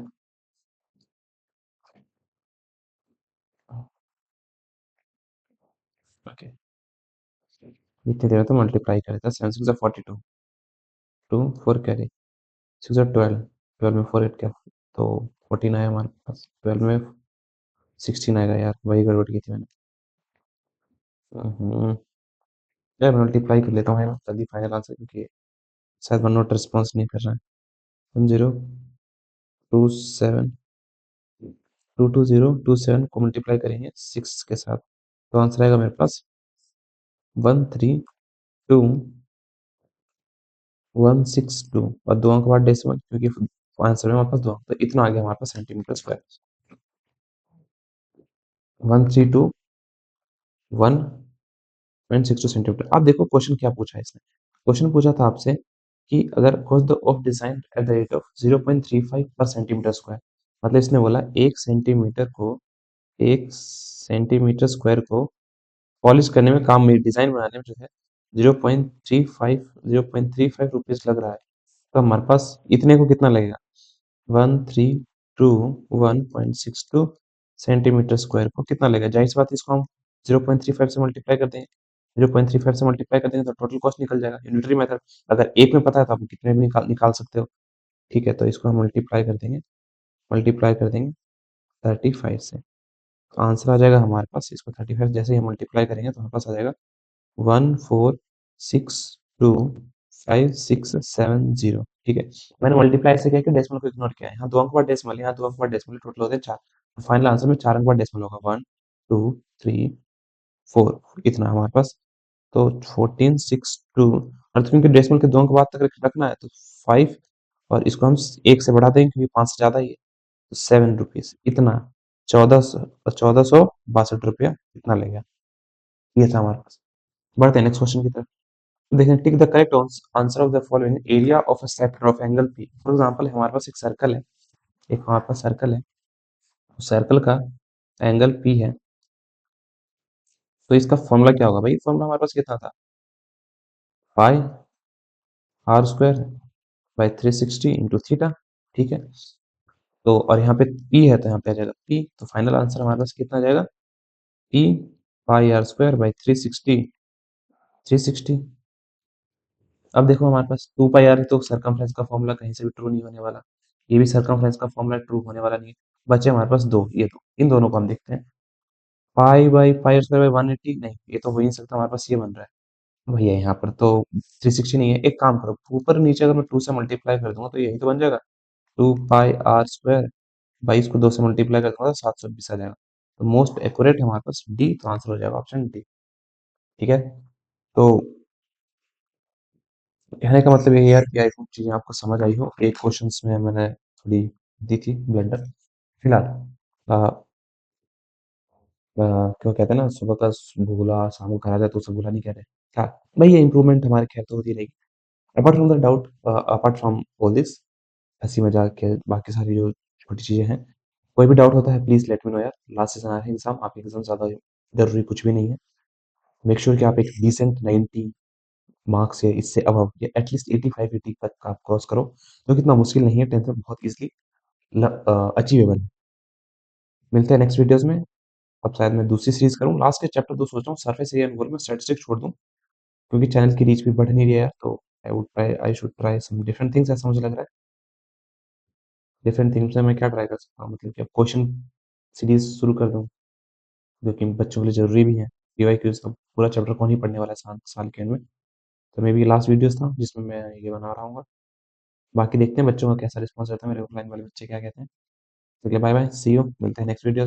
ओके, इतनी देर में तो मल्टीप्लाई कर देता, 7 6 42, 2 4 कैरी, 6 और 12, 12 में 4 8 क्या, तो 14 आया हमारे पास, 12 में 16 आएगा, यार वही गड़बड़ की थी मैंने। हम्म, यार मल्टीप्लाई कर लेता हूँ है ना, जल्दी फाइनल आंसर, क्योंकि शायद वन नोट रिस्पॉन्स नहीं कर रहा है। 1027, 22027 को मल्टीप्लाई करेंगे 6 के साथ, तो आंसर आएगा मेरे पास 132.162, और दो अंक बाद डेसिमल, क्योंकि आंसर में हमारे पास दो अंक, तो इतना आ गया हमारे पास सेंटीमीटर स्क्वायर, 132.162 सेंटीमीटर। अब देखो क्वेश्चन क्या पूछा है इसने, क्वेश्चन पूछा था आपसे कि अगर cos the of design eight the rate of 0.35 पर सेंटीमीटर स्क्वायर, मतलब इसने बोला 1 सेंटीमीटर स्क्वायर को पॉलिश करने में, काम में, डिजाइन बनाने में जो है 0.35 रुपीज लग रहा है, तो हमारे पास इतने को कितना लगेगा, 132.162 सेंटीमीटर स्क्वायर को कितना लगेगा, जाहिर सी बात है, इसको हम 0.35 से मल्टीप्लाई कर देंगे, 0.35 से मल्टीप्लाई कर देंगे तो टोटल कॉस्ट निकल जाएगा, यूनिटरी मेथड, अगर एक में पता है तो आप कितने भी निकाल सकते हो। ठीक है, तो इसको हम मल्टीप्लाई कर देंगे 35 से, तो आंसर आ जाएगा हमारे पास, इसको 35 जैसे ही हम मल्टीप्लाई करेंगे तो हमारे पास आ जाएगा 1462567 ठीक है। मैंने मल्टीप्लाई से क्या किया, डेसिमल को इग्नोर किया है, यहाँ दो अंक बाद डेसिमल, यहाँ दो अंक बाद डेसिमल, टोटल होते हैं 4, तो फाइनल आंसर में 4 अंक बाद डेसिमल होगा, 1 2 3 4, इतना हमारे पास, तो 1462, और तो क्योंकि डेसिमल के दो अंक बाद तक रखना है, तो 5, और इसको हम एक से बढ़ा देंगे क्योंकि 5 से ज्यादा ही है, तो 7 रुपीज, इतना 1462 रुपया इतना लगेगा, ये था हमारे पास। बढ़ते हैं नेक्स्ट क्वेश्चन की तरफ, देखें, tick the correct answer of the following area of a sector of angle P. For example हमारे पास एक सर्कल है, एक हमारे पास सर्कल है, सर्कल का एंगल पी है, तो इसका फॉर्मूला क्या होगा भाई, फॉर्मूला हमारे पास कितना था, pi are square by 360 into theta, ठीक है। तो और यहाँ पे पी है, तो यहाँ पे आ जाएगा पी, तो फाइनल आंसर हमारे पास कितना आ जाएगा, pi pi are square by 360। अब देखो हमारे पास 2 पाई आर है, तो सरकमफ्रेंस का फॉर्मूला कहीं से भी ट्रू नहीं होने वाला, ये भी सरकमफ्रेंस का फॉर्मूला ट्रू होने वाला नहीं है, बचे हमारे पास दो, ये दो, इन दोनों को हम देखते हैं, pi by pi square by 180, नहीं ये तो हो ही नहीं सकता, हमारे पास ये बन रहा है भैया, यहाँ पर तो 360 नहीं है, एक काम करो, ऊपर नीचे अगर मैं 2 से मल्टीप्लाई कर दूंगा तो यही तो बन जाएगा, 2 पाई आर स्क्वायर बाई, इसको 2 से मल्टीप्लाई कर दूंगा तो 720 आ जाएगा, तो मोस्ट एक्यूरेट हमारे पास डी, तो आंसर हो जाएगा ऑप्शन डी, ठीक है। तो कहने का मतलब ये है यार कि आई होप चीज़ें आपको समझ आई हो। एक क्वेश्चंस में मैंने थोड़ी दी थी ब्लंडर। फिलहाल क्यों कहते हैं ना, सुबह का भूला शाम को कहा जाए तो उसे भूला नहीं कहते। हाँ, भाई ये इम्प्रूवमेंट हमारे खैर तो होती रहेगी। Apart from the doubt, apart from all this, हंसी मजाक के बाकी सारी जो छोटी चीजें हैं, कोई भी डाउट होता है प्लीज लेट मी नो यार। लास्ट सेशन आ रहा है एग्जाम, आपके एग्जाम ज्यादा जरूरी कुछ भी नहीं है। मेक श्योर कि आप एक डिसेंट 90 मार्क्स या इससे अबव या एटलीस्ट 85 80 तक आप क्रॉस करो, जो कि इतना मुश्किल नहीं है, टेंथ में बहुत इजीली अचीवेबल है। मिलते हैं नेक्स्ट वीडियोस में। अब शायद मैं दूसरी सीरीज करूँ, लास्ट के चैप्टर 2 सोच रहा हूँ, सरफेस एरिया में मैं स्टैटिस्टिक्स छोड़ दूँ, क्योंकि चैनल की रीच भी बढ़ नहीं रही है, तो I should try some different things, ऐसा मुझे लग रहा है। डिफरेंट थिंग्स में मैं क्या ट्राई कर सकता हूँ, मतलब कि अब क्वेश्चन सीरीज शुरू कर दूँ, जो कि बच्चों के लिए जरूरी भी है। पीवाईक्यूज का पूरा चैप्टर कौन ही पढ़ने वाला है साल के एंड में। तो मे बी लास्ट वीडियोस था जिसमें मैं ये बना रहा हूँ। बाकी देखते हैं बच्चों का कैसा रिस्पॉन्स रहता है, मेरे ऑफलाइन वाले बच्चे क्या कहते हैं। तो बाय बाय, सी यू, मिलते हैं नेक्स्ट वीडियोस में।